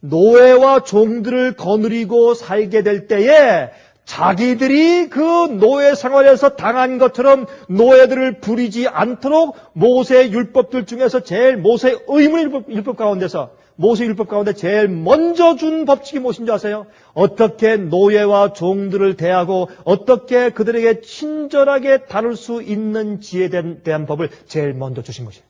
노예와 종들을 거느리고 살게 될 때에 자기들이 그 노예 생활에서 당한 것처럼 노예들을 부리지 않도록 모세의 율법들 중에서 제일 모세의 의문의 율법 가운데서 모세 율법 가운데 제일 먼저 준 법칙이 무엇인 줄 아세요? 어떻게 노예와 종들을 대하고 어떻게 그들에게 친절하게 다룰 수 있는지에 대한 법을 제일 먼저 주신 것이에요.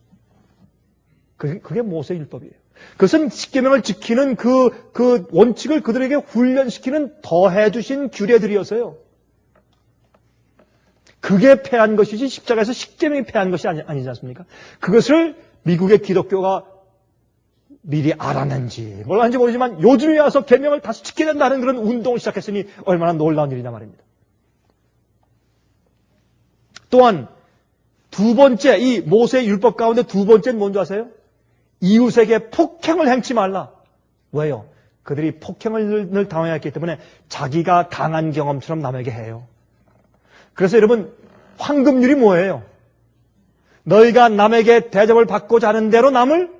그게 모세 율법이에요. 그것은 십계명을 지키는 그 원칙을 그들에게 훈련시키는 더해주신 규례들이었어요. 그게 패한 것이지 십자가에서 십계명이 패한 것이 아니지 않습니까? 그것을 미국의 기독교가 미리 알았는지 몰랐는지 모르지만 요즘에 와서 계명을 다시 지켜야 된다는 그런 운동을 시작했으니 얼마나 놀라운 일이냐 말입니다. 또한 두 번째 이 모세의 율법 가운데 두 번째는 뭔지 아세요? 이웃에게 폭행을 행치 말라. 왜요? 그들이 폭행을 늘 당해왔기 때문에 자기가 당한 경험처럼 남에게 해요. 그래서 여러분 황금률이 뭐예요? 너희가 남에게 대접을 받고자 하는 대로 남을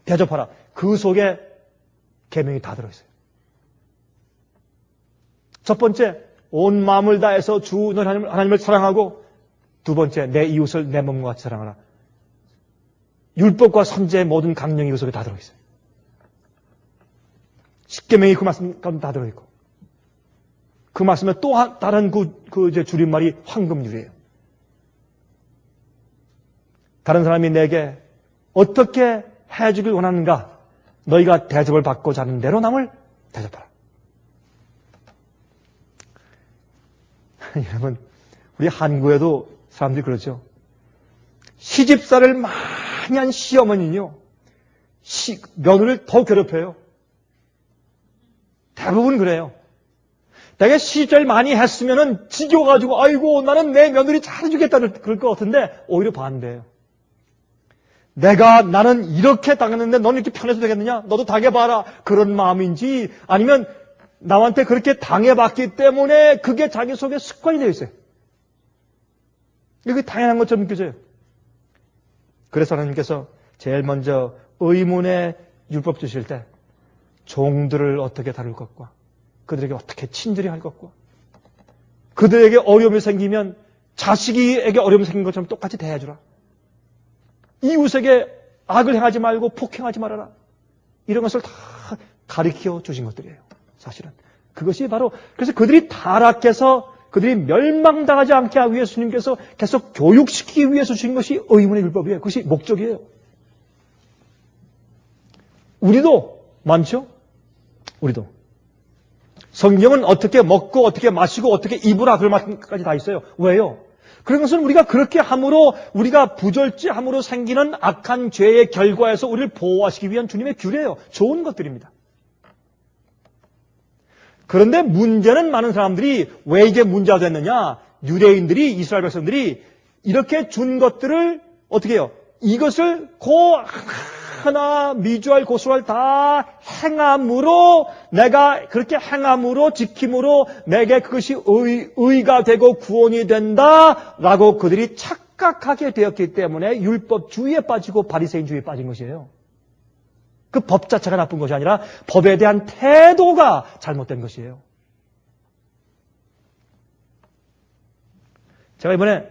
대접하라. 그 속에 계명이 다 들어있어요. 첫 번째, 온 마음을 다해서 주 너희 하나님을 사랑하고 두 번째, 내 이웃을 내 몸과 같이 사랑하라. 율법과 선제의 모든 강령이 그 속에 다 들어있어요. 십계명이 그 말씀 가운데 다 들어있고 그 말씀에 또 다른 이제 줄임말이 황금률이에요. 다른 사람이 내게 어떻게 해주길 원하는가? 너희가 대접을 받고자 하는 대로 남을 대접하라. 여러분, 우리 한국에도 사람들이 그러죠. 시집살을 많이 한 시어머니는요, 며느리를 더 괴롭혀요. 대부분 그래요. 내가 시집살 많이 했으면은 지겨워가지고, 아이고, 나는 내 며느리 잘해주겠다 그럴 것 같은데, 오히려 반대예요. 나는 이렇게 당했는데 너는 이렇게 편해서 되겠느냐? 너도 당해봐라. 그런 마음인지 아니면 남한테 그렇게 당해봤기 때문에 그게 자기 속에 습관이 되어 있어요. 이게 당연한 것처럼 느껴져요. 그래서 하나님께서 제일 먼저 의문의 율법 주실 때 종들을 어떻게 다룰 것과 그들에게 어떻게 친절히 할 것과 그들에게 어려움이 생기면 자식에게 어려움이 생긴 것처럼 똑같이 대해주라. 이웃에게 악을 행하지 말고 폭행하지 말아라. 이런 것을 다 가르쳐 주신 것들이에요. 사실은. 그것이 바로 그래서 그들이 타락해서 그들이 멸망당하지 않게 하기 위해서 주님께서 계속 교육시키기 위해서 주신 것이 의문의 율법이에요. 그것이 목적이에요. 우리도 많죠? 우리도. 성경은 어떻게 먹고 어떻게 마시고 어떻게 입으라 그런 말씀까지 다 있어요. 왜요? 그런 것은 우리가 그렇게 함으로 우리가 부절제함으로 생기는 악한 죄의 결과에서 우리를 보호하시기 위한 주님의 규례예요. 좋은 것들입니다. 그런데 문제는 많은 사람들이 왜 이게 문제가 됐느냐? 유대인들이 이스라엘 백성들이 이렇게 준 것들을 어떻게 해요? 이것을 하나 미주알 고수알 다 행함으로 내가 그렇게 행함으로 지킴으로 내게 그것이 의가 되고 구원이 된다라고 그들이 착각하게 되었기 때문에 율법주의에 빠지고 바리새인주의에 빠진 것이에요. 그 법 자체가 나쁜 것이 아니라 법에 대한 태도가 잘못된 것이에요. 제가 이번에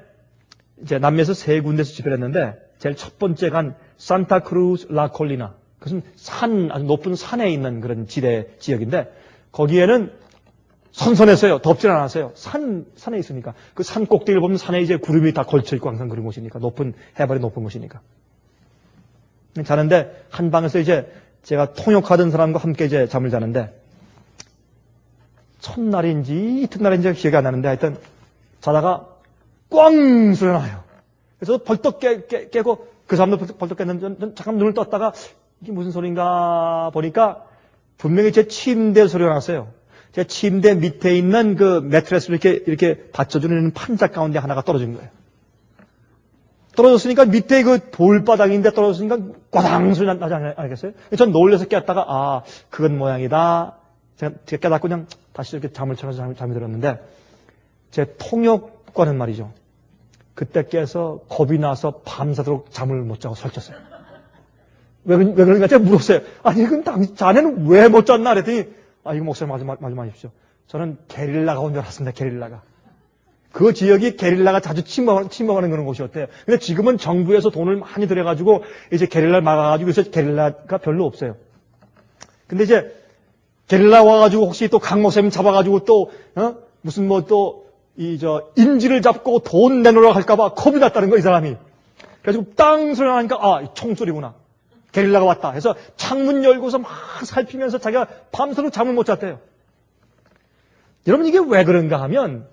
이제 남미에서 3군데에서 집회를 했는데 제일 첫 번째 간 산타크루즈 라콜리나, 그것은 산, 아주 높은 산에 있는 그런 지역인데 거기에는 선선했어요. 덥질 않았어요. 산에 있으니까. 그 산 꼭대기를 보면 산에 이제 구름이 다 걸쳐있고 항상 그런 곳이니까. 해발이 높은 곳이니까. 자는데 한 방에서 이제 제가 통역하던 사람과 함께 이제 잠을 자는데 첫날인지 이튿날인지 기억이 안 나는데 하여튼 자다가 꽝 소리가 나요. 그래서 벌떡 깨고 그 사람도 벌떡 깼는데 잠깐 눈을 떴다가 이게 무슨 소린가 보니까 분명히 제 침대 소리가 났어요. 제 침대 밑에 있는 그 매트레스를 이렇게 받쳐주는 판자 가운데 하나가 떨어진 거예요. 떨어졌으니까 밑에 그 돌바닥인데 떨어졌으니까 꽈당 소리 나지 않겠어요? 전 놀라서 깼다가 그건 모양이다. 제가 깨닫고 그냥 다시 이렇게 잠을 청해서 잠이 들었는데 제 통역과는 말이죠. 그때 깨서 겁이 나서 밤새도록 잠을 못 자고 설쳤어요. 왜 그런가 제가 물었어요. 아니 이건 자네는 왜 못 잤나 그랬더니 이거 목사님 말 좀 하십시오. 저는 게릴라가 온 줄 알았습니다. 게릴라가. 그 지역이 게릴라가 자주 침범하는 그런 곳이었대요. 근데 지금은 정부에서 돈을 많이 들여가지고 이제 게릴라를 막아가지고 그래서 게릴라가 별로 없어요. 근데 이제 게릴라 와가지고 혹시 또 강 목사님 잡아가지고 또 무슨 뭐 또 인지를 잡고 돈 내놓으라고 할까봐 겁이 났다는 거 이 사람이. 그래가지고 땅 소리 나니까 총소리구나. 게릴라가 왔다 해서 창문 열고서 막 살피면서 자기가 밤새도록 잠을 못 잤대요. 여러분 이게 왜 그런가 하면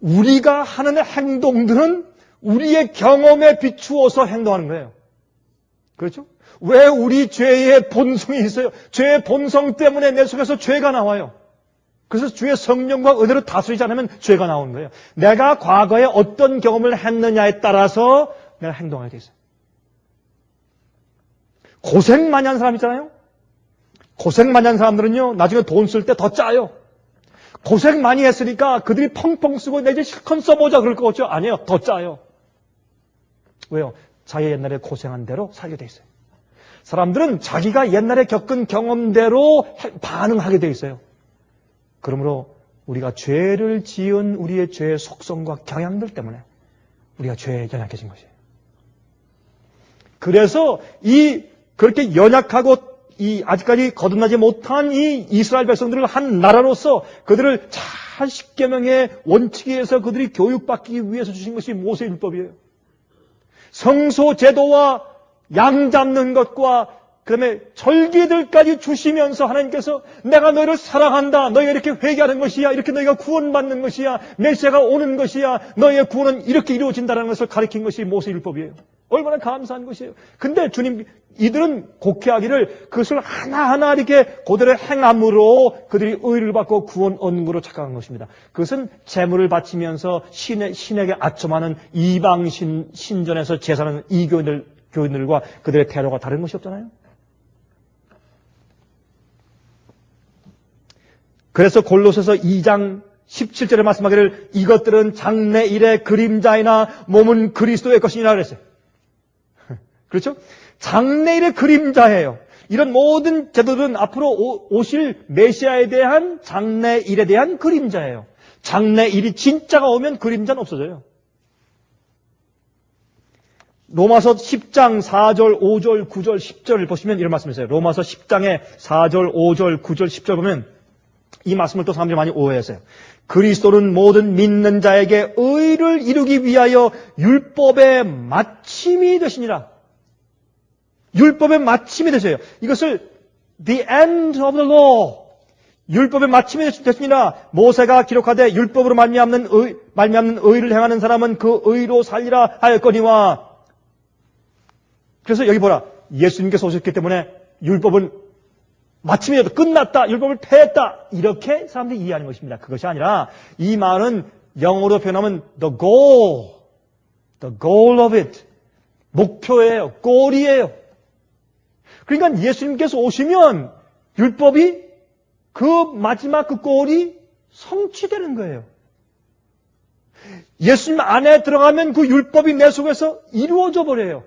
우리가 하는 행동들은 우리의 경험에 비추어서 행동하는 거예요. 그렇죠? 왜 우리 죄의 본성이 있어요? 죄의 본성 때문에 내 속에서 죄가 나와요. 그래서 주의 성령과 은혜로 다스리지 않으면 죄가 나오는 거예요. 내가 과거에 어떤 경험을 했느냐에 따라서 내가 행동하게 돼 있어요. 고생 많이 한 사람 있잖아요. 고생 많이 한 사람들은요 나중에 돈 쓸 때 더 짜요. 고생 많이 했으니까 그들이 펑펑 쓰고 내 이제 실컷 써보자 그럴 것 같죠? 아니에요. 더 짜요. 왜요? 자기 옛날에 고생한 대로 살게 돼 있어요. 사람들은 자기가 옛날에 겪은 경험대로 반응하게 돼 있어요. 그러므로 우리가 죄를 지은 우리의 죄의 속성과 경향들 때문에 우리가 죄에 연약해진 것이에요. 그래서 그렇게 연약하고 아직까지 거듭나지 못한 이 이스라엘 백성들을 한 나라로서 그들을 잘 십계명의 원칙에 의해서 그들이 교육받기 위해서 주신 것이 모세의 율법이에요. 성소 제도와 양 잡는 것과 그다음에 절기들까지 주시면서 하나님께서 내가 너희를 사랑한다. 너희가 이렇게 회개하는 것이야. 이렇게 너희가 구원받는 것이야. 메시아가 오는 것이야. 너희의 구원은 이렇게 이루어진다는 것을 가르친 것이 모세 율법이에요. 얼마나 감사한 것이에요. 근데 주님 이들은 곡해하기를 그것을 하나하나 이렇게 그대로 행함으로 그들이 의를 받고 구원 얻는 것으로 착각한 것입니다. 그것은 제물을 바치면서 신에게 아첨하는 이방 신전에서 제사하는 교인들과 그들의 태도가 다른 것이 없잖아요. 그래서 골로새서 2장 17절에 말씀하기를 이것들은 장래일의 그림자이나 몸은 그리스도의 것이니라 그랬어요. 그렇죠? 장래일의 그림자예요. 이런 모든 제도들은 앞으로 오실 메시아에 대한 장래일에 대한 그림자예요. 장래일이 진짜가 오면 그림자는 없어져요. 로마서 10장 4절, 5절, 9절, 10절을 보시면 이런 말씀이 있어요. 로마서 10장에 4절, 5절, 9절, 10절 보면 이 말씀을 또 사람들이 많이 오해했어요. 그리스도는 모든 믿는 자에게 의를 이루기 위하여 율법의 마침이 되시니라. 율법의 마침이 되셔요. 이것을 the end of the law, 율법의 마침이 되시니라. 모세가 기록하되 율법으로 말미암는 의를 행하는 사람은 그 의로 살리라 하였거니와. 그래서 여기 보라. 예수님께서 오셨기 때문에 율법은 마침이 되었다. 끝났다. 율법을 폐했다. 이렇게 사람들이 이해하는 것입니다. 그것이 아니라 이 말은 영어로 표현하면 the goal of it. 목표예요. 골이에요. 그러니까 예수님께서 오시면 율법이 그 마지막 그 골이 성취되는 거예요. 예수님 안에 들어가면 그 율법이 내 속에서 이루어져 버려요.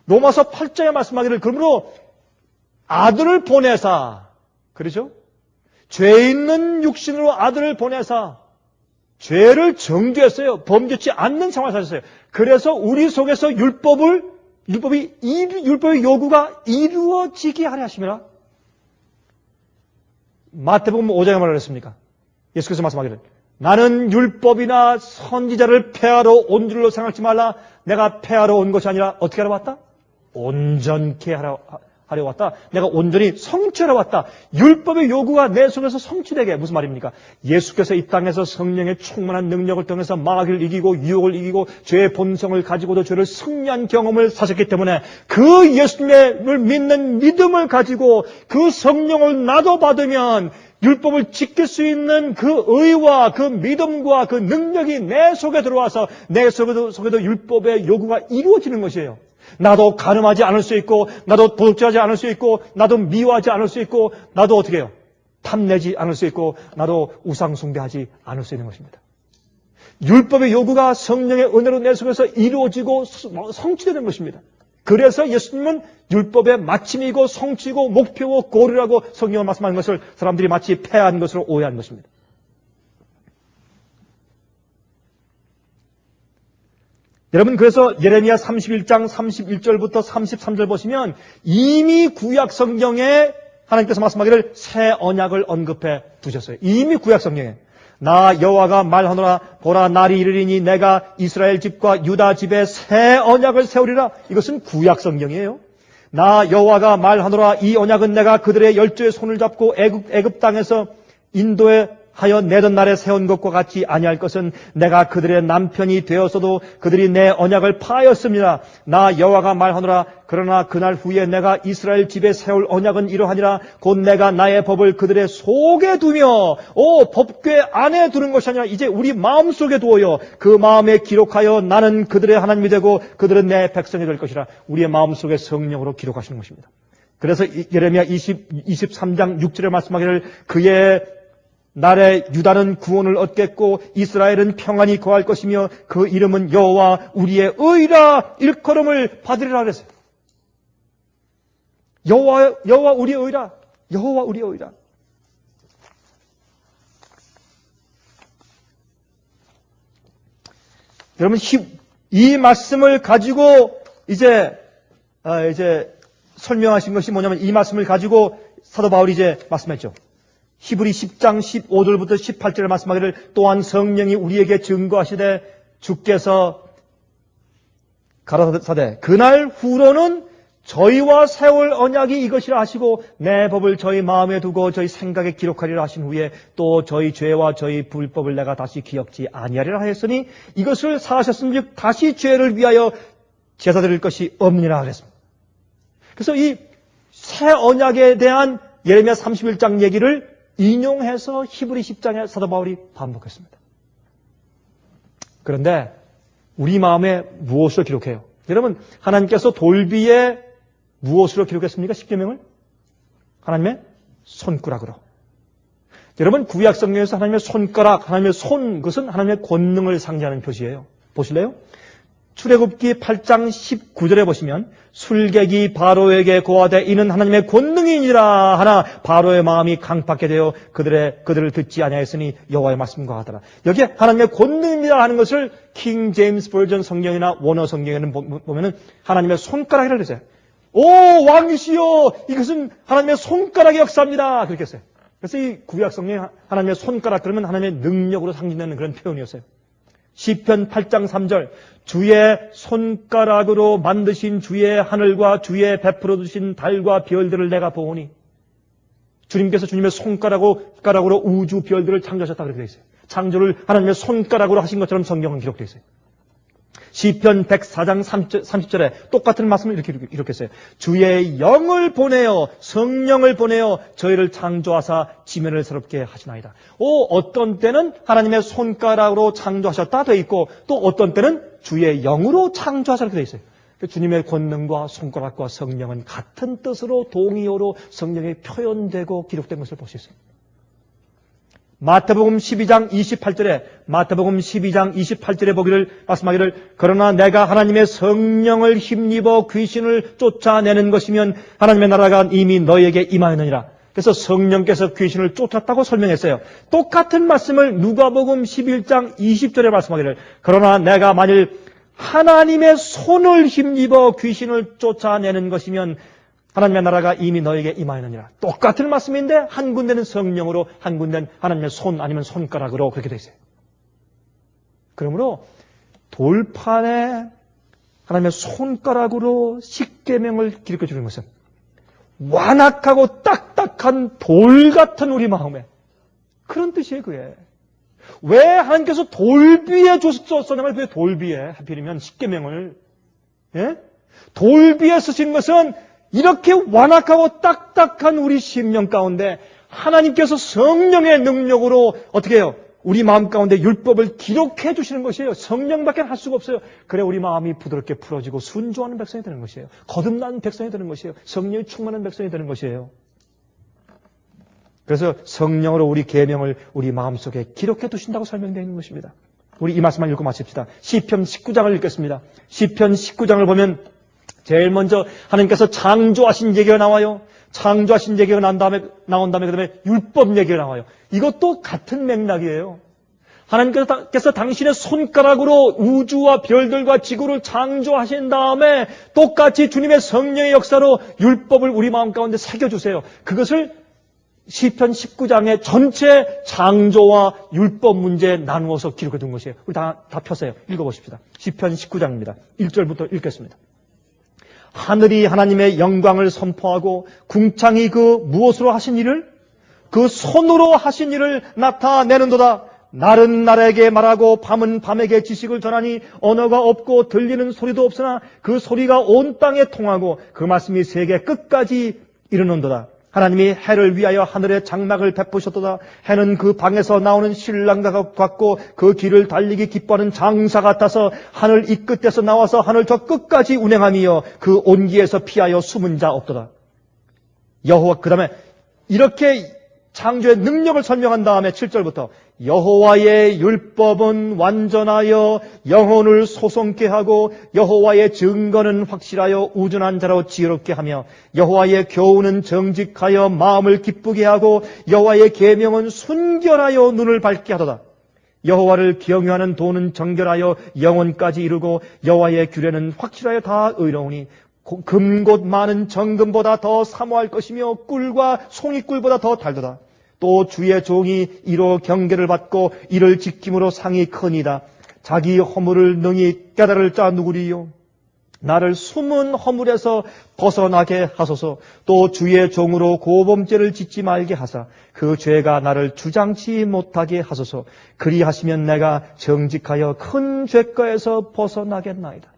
로마서 8장에 말씀하기를 그러므로 아들을 보내사, 그렇죠? 죄 있는 육신으로 아들을 보내사 죄를 정죄했어요. 범죄치 않는 생활을 사셨어요. 그래서 우리 속에서 율법의 요구가 이루어지게 하려 하심이라. 마태복음 5장에 뭐라 그랬습니까? 예수께서 말씀하기를 나는 율법이나 선지자를 폐하러 온 줄로 생각하지 말라. 내가 폐하러 온 것이 아니라 어떻게 하러 왔다? 온전케 하려 왔다. 내가 온전히 성취하러 왔다. 율법의 요구가 내 속에서 성취되게. 무슨 말입니까? 예수께서 이 땅에서 성령의 충만한 능력을 통해서 마귀를 이기고 유혹을 이기고 죄의 본성을 가지고도 죄를 승리한 경험을 사셨기 때문에 그 예수님을 믿는 믿음을 가지고 그 성령을 나도 받으면 율법을 지킬 수 있는 그 의와 그 믿음과 그 능력이 내 속에 들어와서 내 속에도 율법의 요구가 이루어지는 것이에요. 나도 간음하지 않을 수 있고, 나도 도둑질하지 않을 수 있고, 나도 미워하지 않을 수 있고, 나도 어떻게 해요? 탐내지 않을 수 있고, 나도 우상 숭배하지 않을 수 있는 것입니다. 율법의 요구가 성령의 은혜로 내 속에서 이루어지고 성취되는 것입니다. 그래서 예수님은 율법의 마침이고 성취고 목표고 고리라고 성경을 말씀하는 것을 사람들이 마치 폐한 것으로 오해한 것입니다. 여러분, 그래서 예레미야 31장 31절부터 33절 보시면 이미 구약 성경에 하나님께서 말씀하기를 새 언약을 언급해 두셨어요. 이미 구약 성경에 나 여호와가 말하노라 보라 날이 이르리니 내가 이스라엘 집과 유다 집에 새 언약을 세우리라. 이것은 구약 성경이에요. 나 여호와가 말하노라 이 언약은 내가 그들의 열조의 손을 잡고 애굽 땅에서 인도에 하여 내던 날에 세운 것과 같이 아니할 것은 내가 그들의 남편이 되었어도 그들이 내 언약을 파하였습니다. 나 여호와가 말하노라 그러나 그날 후에 내가 이스라엘 집에 세울 언약은 이러하니라 곧 내가 나의 법을 그들의 속에 두며 법궤 안에 두는 것이 아니라 이제 우리 마음속에 두어요. 그 마음에 기록하여 나는 그들의 하나님이 되고 그들은 내 백성이 될 것이라. 우리의 마음속에 성령으로 기록하시는 것입니다. 그래서 예레미야 23장 6절에 말씀하기를 그의 날에 유다는 구원을 얻겠고 이스라엘은 평안히 거할 것이며 그 이름은 여호와 우리의 의라 일컬음을 받으리라 그랬어요. 여호와 우리의 의라. 여호와 우리의 의라. 여러분 이 말씀을 가지고 이제 설명하신 것이 뭐냐면 이 말씀을 가지고 사도 바울이 이제 말씀했죠. 히브리 10장 15절부터 18절에 말씀하기를 또한 성령이 우리에게 증거하시되 주께서 가라사대 그날 후로는 저희와 세울 언약이 이것이라 하시고 내 법을 저희 마음에 두고 저희 생각에 기록하리라 하신 후에 또 저희 죄와 저희 불법을 내가 다시 기억지 아니하리라 하였으니 이것을 사하셨음즉 다시 죄를 위하여 제사 드릴 것이 없느니라 그랬습니다. 그래서 이 새 언약에 대한 예레미야 31장 얘기를 인용해서 히브리 10장에 사도 바울이 반복했습니다. 그런데 우리 마음에 무엇을 기록해요? 여러분, 하나님께서 돌비에 무엇으로 기록했습니까? 십계명을? 하나님의 손가락으로. 여러분, 구약 성경에서 하나님의 손가락, 하나님의 손, 그것은 하나님의 권능을 상징하는 표시예요. 보실래요? 출애굽기 8장 19절에 보시면 술객이 바로에게 고하되 이는 하나님의 권능이니라 하나 바로의 마음이 강팍하게 되어 그들을 듣지 아니하였으니 여호와의 말씀과 하더라. 여기 하나님의 권능이라 하는 것을 킹 제임스 버전 성경이나 원어 성경에는 보면은 하나님의 손가락이라고 그랬어요. 오 왕이시여 이것은 하나님의 손가락의 역사입니다. 그렇게 했어요. 그래서 이 구약 성경에 하나님의 손가락 그러면 하나님의 능력으로 상징되는 그런 표현이었어요. 시편 8장 3절 주의 손가락으로 만드신 주의 하늘과 주의 베풀어 주신 달과 별들을 내가 보오니 주님께서 주님의 손가락으로 우주 별들을 창조하셨다 그렇게 되어 있어요. 창조를 하나님의 손가락으로 하신 것처럼 성경은 기록되어 있어요. 시편 104장 30절에 똑같은 말씀을 이렇게 했어요. 주의 영을 보내어 성령을 보내어 저희를 창조하사 지면을 새롭게 하시나이다. 어떤 때는 하나님의 손가락으로 창조하셨다 되어 있고 또 어떤 때는 주의 영으로 창조하셨다 되어 있어요. 주님의 권능과 손가락과 성령은 같은 뜻으로 동의어로 성경에 표현되고 기록된 것을 볼 수 있습니다. 마태복음 12장 28절에 보기를 말씀하기를 그러나 내가 하나님의 성령을 힘입어 귀신을 쫓아내는 것이면 하나님의 나라가 이미 너희에게 임하였느니라. 그래서 성령께서 귀신을 쫓았다고 설명했어요. 똑같은 말씀을 누가복음 11장 20절에 말씀하기를 그러나 내가 만일 하나님의 손을 힘입어 귀신을 쫓아내는 것이면 하나님의 나라가 이미 너에게 임하였느니라. 똑같은 말씀인데 한 군데는 성령으로 한 군데는 하나님의 손 아니면 손가락으로 그렇게 되어 있어요. 그러므로 돌판에 하나님의 손가락으로 십계명을 기록해 주는 것은 완악하고 딱딱한 돌 같은 우리 마음에 그런 뜻이에요. 그게. 왜 하나님께서 돌비에 써냐면 왜 돌비에 하필이면 십계명을 돌비에 쓰신 것은 이렇게 완악하고 딱딱한 우리 심령 가운데 하나님께서 성령의 능력으로 어떻게 해요? 우리 마음 가운데 율법을 기록해 주시는 것이에요. 성령밖에 할 수가 없어요. 그래 우리 마음이 부드럽게 풀어지고 순종하는 백성이 되는 것이에요. 거듭나는 백성이 되는 것이에요. 성령이 충만한 백성이 되는 것이에요. 그래서 성령으로 우리 계명을 우리 마음속에 기록해 두신다고 설명되어 있는 것입니다. 우리 이 말씀만 읽고 마칩시다. 시편 19장을 읽겠습니다. 시편 19장을 보면 제일 먼저 하나님께서 창조하신 얘기가 나와요. 창조하신 얘기가 나온 다음에 그다음에 율법 얘기가 나와요. 이것도 같은 맥락이에요. 하나님께서 당신의 손가락으로 우주와 별들과 지구를 창조하신 다음에 똑같이 주님의 성령의 역사로 율법을 우리 마음 가운데 새겨주세요. 그것을 시편 19장의 전체 창조와 율법 문제에 나누어서 기록해 둔 것이에요. 우리 다 펴세요. 읽어보십시다. 시편 19장입니다. 1절부터 읽겠습니다. 하늘이 하나님의 영광을 선포하고 궁창이 그 무엇으로 하신 일을? 그 손으로 하신 일을 나타내는도다. 날은 날에게 말하고 밤은 밤에게 지식을 전하니 언어가 없고 들리는 소리도 없으나 그 소리가 온 땅에 통하고 그 말씀이 세계 끝까지 이르는도다. 하나님이 해를 위하여 하늘에 장막을 베푸셨도다. 해는 그 방에서 나오는 신랑과 같고 그 길을 달리기 기뻐하는 장사 같아서 하늘 이 끝에서 나와서 하늘 저 끝까지 운행하며 그 온기에서 피하여 숨은 자 없도다. 여호와 그 다음에 이렇게 창조의 능력을 설명한 다음에 7절부터 여호와의 율법은 완전하여 영혼을 소송케 하고 여호와의 증거는 확실하여 우둔한 자로 지혜롭게 하며 여호와의 교훈은 정직하여 마음을 기쁘게 하고 여호와의 계명은 순결하여 눈을 밝게 하도다. 여호와를 경유하는 도는 정결하여 영혼까지 이루고 여호와의 규례는 확실하여 다 의로우니 금곧 많은 정금보다 더 사모할 것이며 꿀과 송이꿀보다 더 달도다. 또 주의 종이 이로 경계를 받고 이를 지킴으로 상이 크니이다. 자기 허물을 능히 깨달을 자 누구리요? 나를 숨은 허물에서 벗어나게 하소서. 또 주의 종으로 고범죄를 짓지 말게 하사 그 죄가 나를 주장치 못하게 하소서. 그리하시면 내가 정직하여 큰 죄가에서 벗어나겠나이다.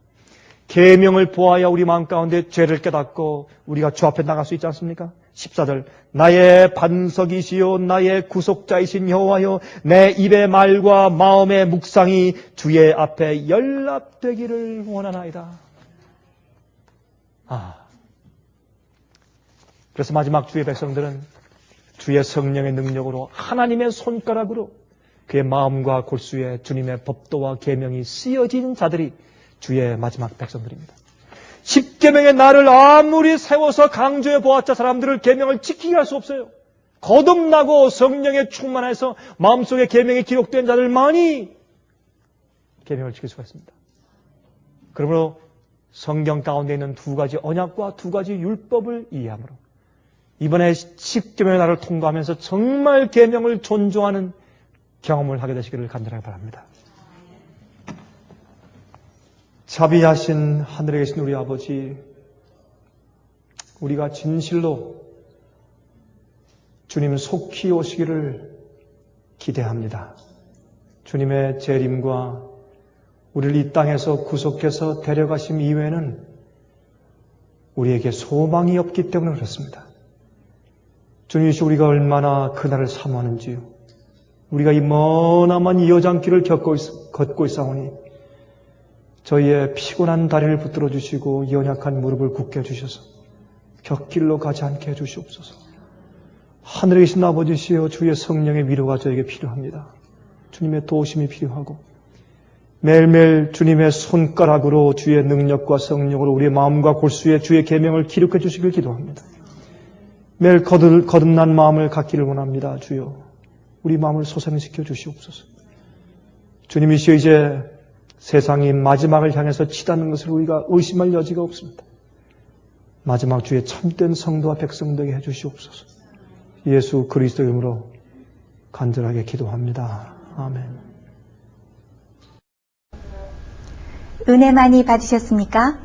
계명을 보아야 우리 마음 가운데 죄를 깨닫고 우리가 주 앞에 나갈 수 있지 않습니까? 14절 나의 반석이시요 나의 구속자이신 여호와여 내 입의 말과 마음의 묵상이 주의 앞에 연락되기를 원하나이다. 그래서 마지막 주의 백성들은 주의 성령의 능력으로 하나님의 손가락으로 그의 마음과 골수에 주님의 법도와 계명이 쓰여진 자들이 주의 마지막 백성들입니다. 십계명의 날을 아무리 세워서 강조해 보았자 사람들을 계명을 지키게 할 수 없어요. 거듭나고 성령에 충만해서 마음속에 계명이 기록된 자들만이 계명을 지킬 수가 있습니다. 그러므로 성경 가운데 있는 두 가지 언약과 두 가지 율법을 이해함으로 이번에 십계명의 날을 통과하면서 정말 계명을 존중하는 경험을 하게 되시기를 간절하게 바랍니다. 자비하신 하늘에 계신 우리 아버지, 우리가 진실로 주님 속히 오시기를 기대합니다. 주님의 재림과 우리를 이 땅에서 구속해서 데려가심 이외에는 우리에게 소망이 없기 때문에 그렇습니다. 주님이시 우리가 얼마나 그날을 사모하는지요. 우리가 이 머나먼 여장길을 걷고 있사오니 저희의 피곤한 다리를 붙들어 주시고 연약한 무릎을 굳게 해주셔서 곁길로 가지 않게 해주시옵소서. 하늘에 계신 아버지시여, 주의 성령의 위로가 저에게 필요합니다. 주님의 도우심이 필요하고 매일매일 주님의 손가락으로 주의 능력과 성령으로 우리의 마음과 골수에 주의 계명을 기록해 주시길 기도합니다. 매일 거듭난 마음을 갖기를 원합니다. 주여, 우리 마음을 소생시켜 주시옵소서. 주님이시여, 이제 세상이 마지막을 향해서 치닫는 것을 우리가 의심할 여지가 없습니다. 마지막 주의 참된 성도와 백성 되게 해주시옵소서. 예수 그리스도 이름으로 간절하게 기도합니다. 아멘. 은혜 많이 받으셨습니까?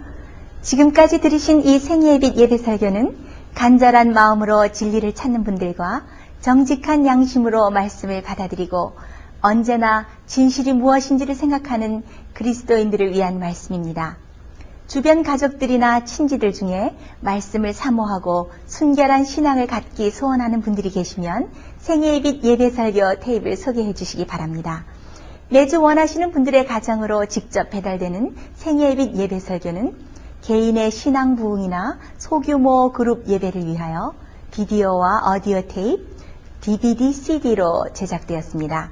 지금까지 들으신 이 생예빛 예배 설교는 간절한 마음으로 진리를 찾는 분들과 정직한 양심으로 말씀을 받아들이고 언제나 진실이 무엇인지를 생각하는 그리스도인들을 위한 말씀입니다. 주변 가족들이나 친지들 중에 말씀을 사모하고 순결한 신앙을 갖기 소원하는 분들이 계시면 생예빛 예배 설교 테이프를 소개해 주시기 바랍니다. 매주 원하시는 분들의 가정으로 직접 배달되는 생예빛 예배 설교는 개인의 신앙 부흥이나 소규모 그룹 예배를 위하여 비디오와 오디오 테이프, DVD, CD로 제작되었습니다.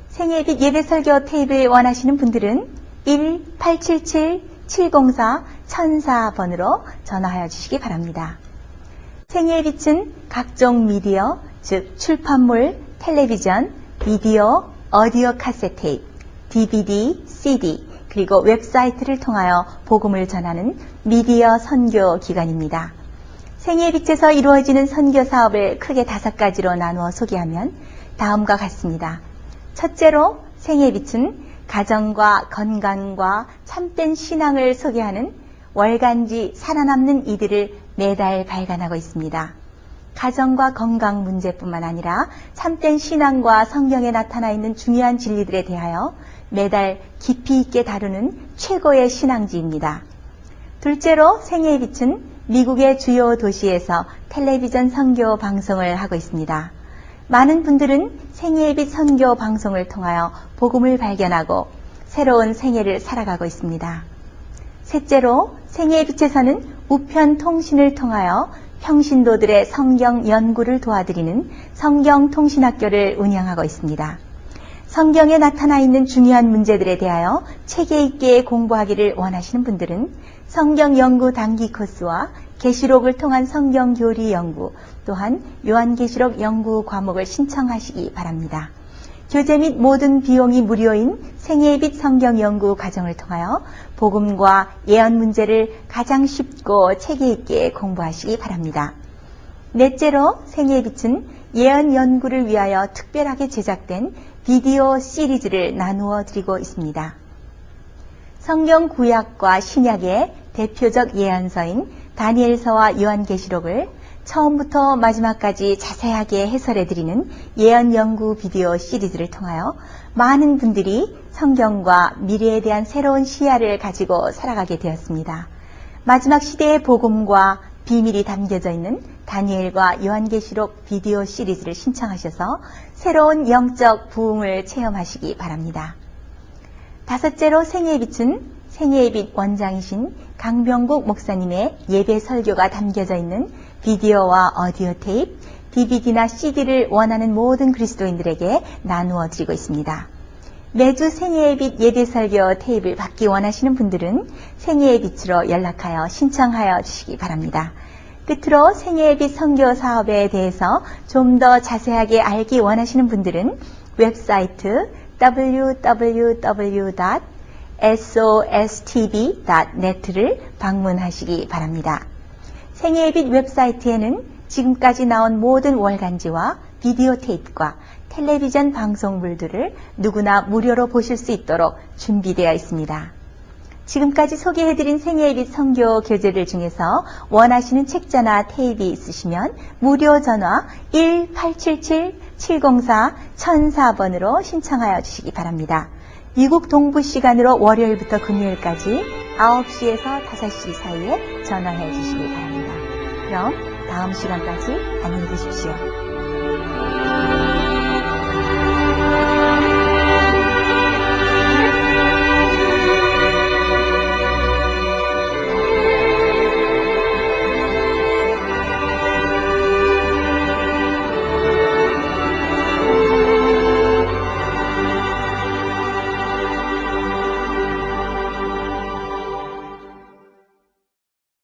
생예빛 예배 설교 테이프를 원하시는 분들은 1-877-704-1004번으로 전화하여 주시기 바랍니다. 생예빛은 각종 미디어, 즉 출판물, 텔레비전, 비디오, 오디오 카세트 테이프, DVD, CD, 그리고 웹사이트를 통하여 복음을 전하는 미디어 선교 기관입니다. 생예빛에서 이루어지는 선교 사업을 크게 5가지로 나누어 소개하면 다음과 같습니다. 첫째로 생예빛은 가정과 건강과 참된 신앙을 소개하는 월간지 살아남는 이들을 매달 발간하고 있습니다. 가정과 건강 문제뿐만 아니라 참된 신앙과 성경에 나타나 있는 중요한 진리들에 대하여 매달 깊이 있게 다루는 최고의 신앙지입니다. 둘째로 생예빛은 미국의 주요 도시에서 텔레비전 선교 방송을 하고 있습니다. 많은 분들은 생예빛 선교 방송을 통하여 복음을 발견하고 새로운 생애를 살아가고 있습니다. 셋째로 생예빛에서는 우편 통신을 통하여 평신도들의 성경 연구를 도와드리는 성경통신학교를 운영하고 있습니다. 성경에 나타나 있는 중요한 문제들에 대하여 체계 있게 공부하기를 원하시는 분들은 성경 연구 단기 코스와 계시록을 통한 성경 교리 연구, 또한 요한계시록 연구 과목을 신청하시기 바랍니다. 교재 및 모든 비용이 무료인 생예빛 성경 연구 과정을 통하여 복음과 예언 문제를 가장 쉽고 체계 있게 공부하시기 바랍니다. 넷째로 생예빛은 예언 연구를 위하여 특별하게 제작된 비디오 시리즈를 나누어 드리고 있습니다. 성경 구약과 신약의 대표적 예언서인 다니엘서와 요한계시록을 처음부터 마지막까지 자세하게 해설해드리는 예언 연구 비디오 시리즈를 통하여 많은 분들이 성경과 미래에 대한 새로운 시야를 가지고 살아가게 되었습니다. 마지막 시대의 복음과 비밀이 담겨져 있는 다니엘과 요한계시록 비디오 시리즈를 신청하셔서 새로운 영적 부흥을 체험하시기 바랍니다. 다섯째로 생예빛은 생예빛 원장이신 강병국 목사님의 예배 설교가 담겨져 있는 비디오와 오디오 테이프, DVD나 CD를 원하는 모든 그리스도인들에게 나누어 드리고 있습니다. 매주 생예빛 예배 설교 테이프를 받기 원하시는 분들은 생예빛으로 연락하여 신청하여 주시기 바랍니다. 끝으로 생예빛 선교 사업에 대해서 좀 더 자세하게 알기 원하시는 분들은 웹사이트 www.sostb.net를 방문하시기 바랍니다. 생예빛 웹사이트에는 지금까지 나온 모든 월간지와 비디오 테이프과 텔레비전 방송물들을 누구나 무료로 보실 수 있도록 준비되어 있습니다. 지금까지 소개해드린 생예빛 선교 교재들 중에서 원하시는 책자나 테이프 있으시면 무료 전화 1-877-704-1004번으로 신청하여 주시기 바랍니다. 미국 동부 시간으로 월요일부터 금요일까지 9시에서 5시 사이에 전화해 주시기 바랍니다. 그럼 다음 시간까지 안녕히 계십시오.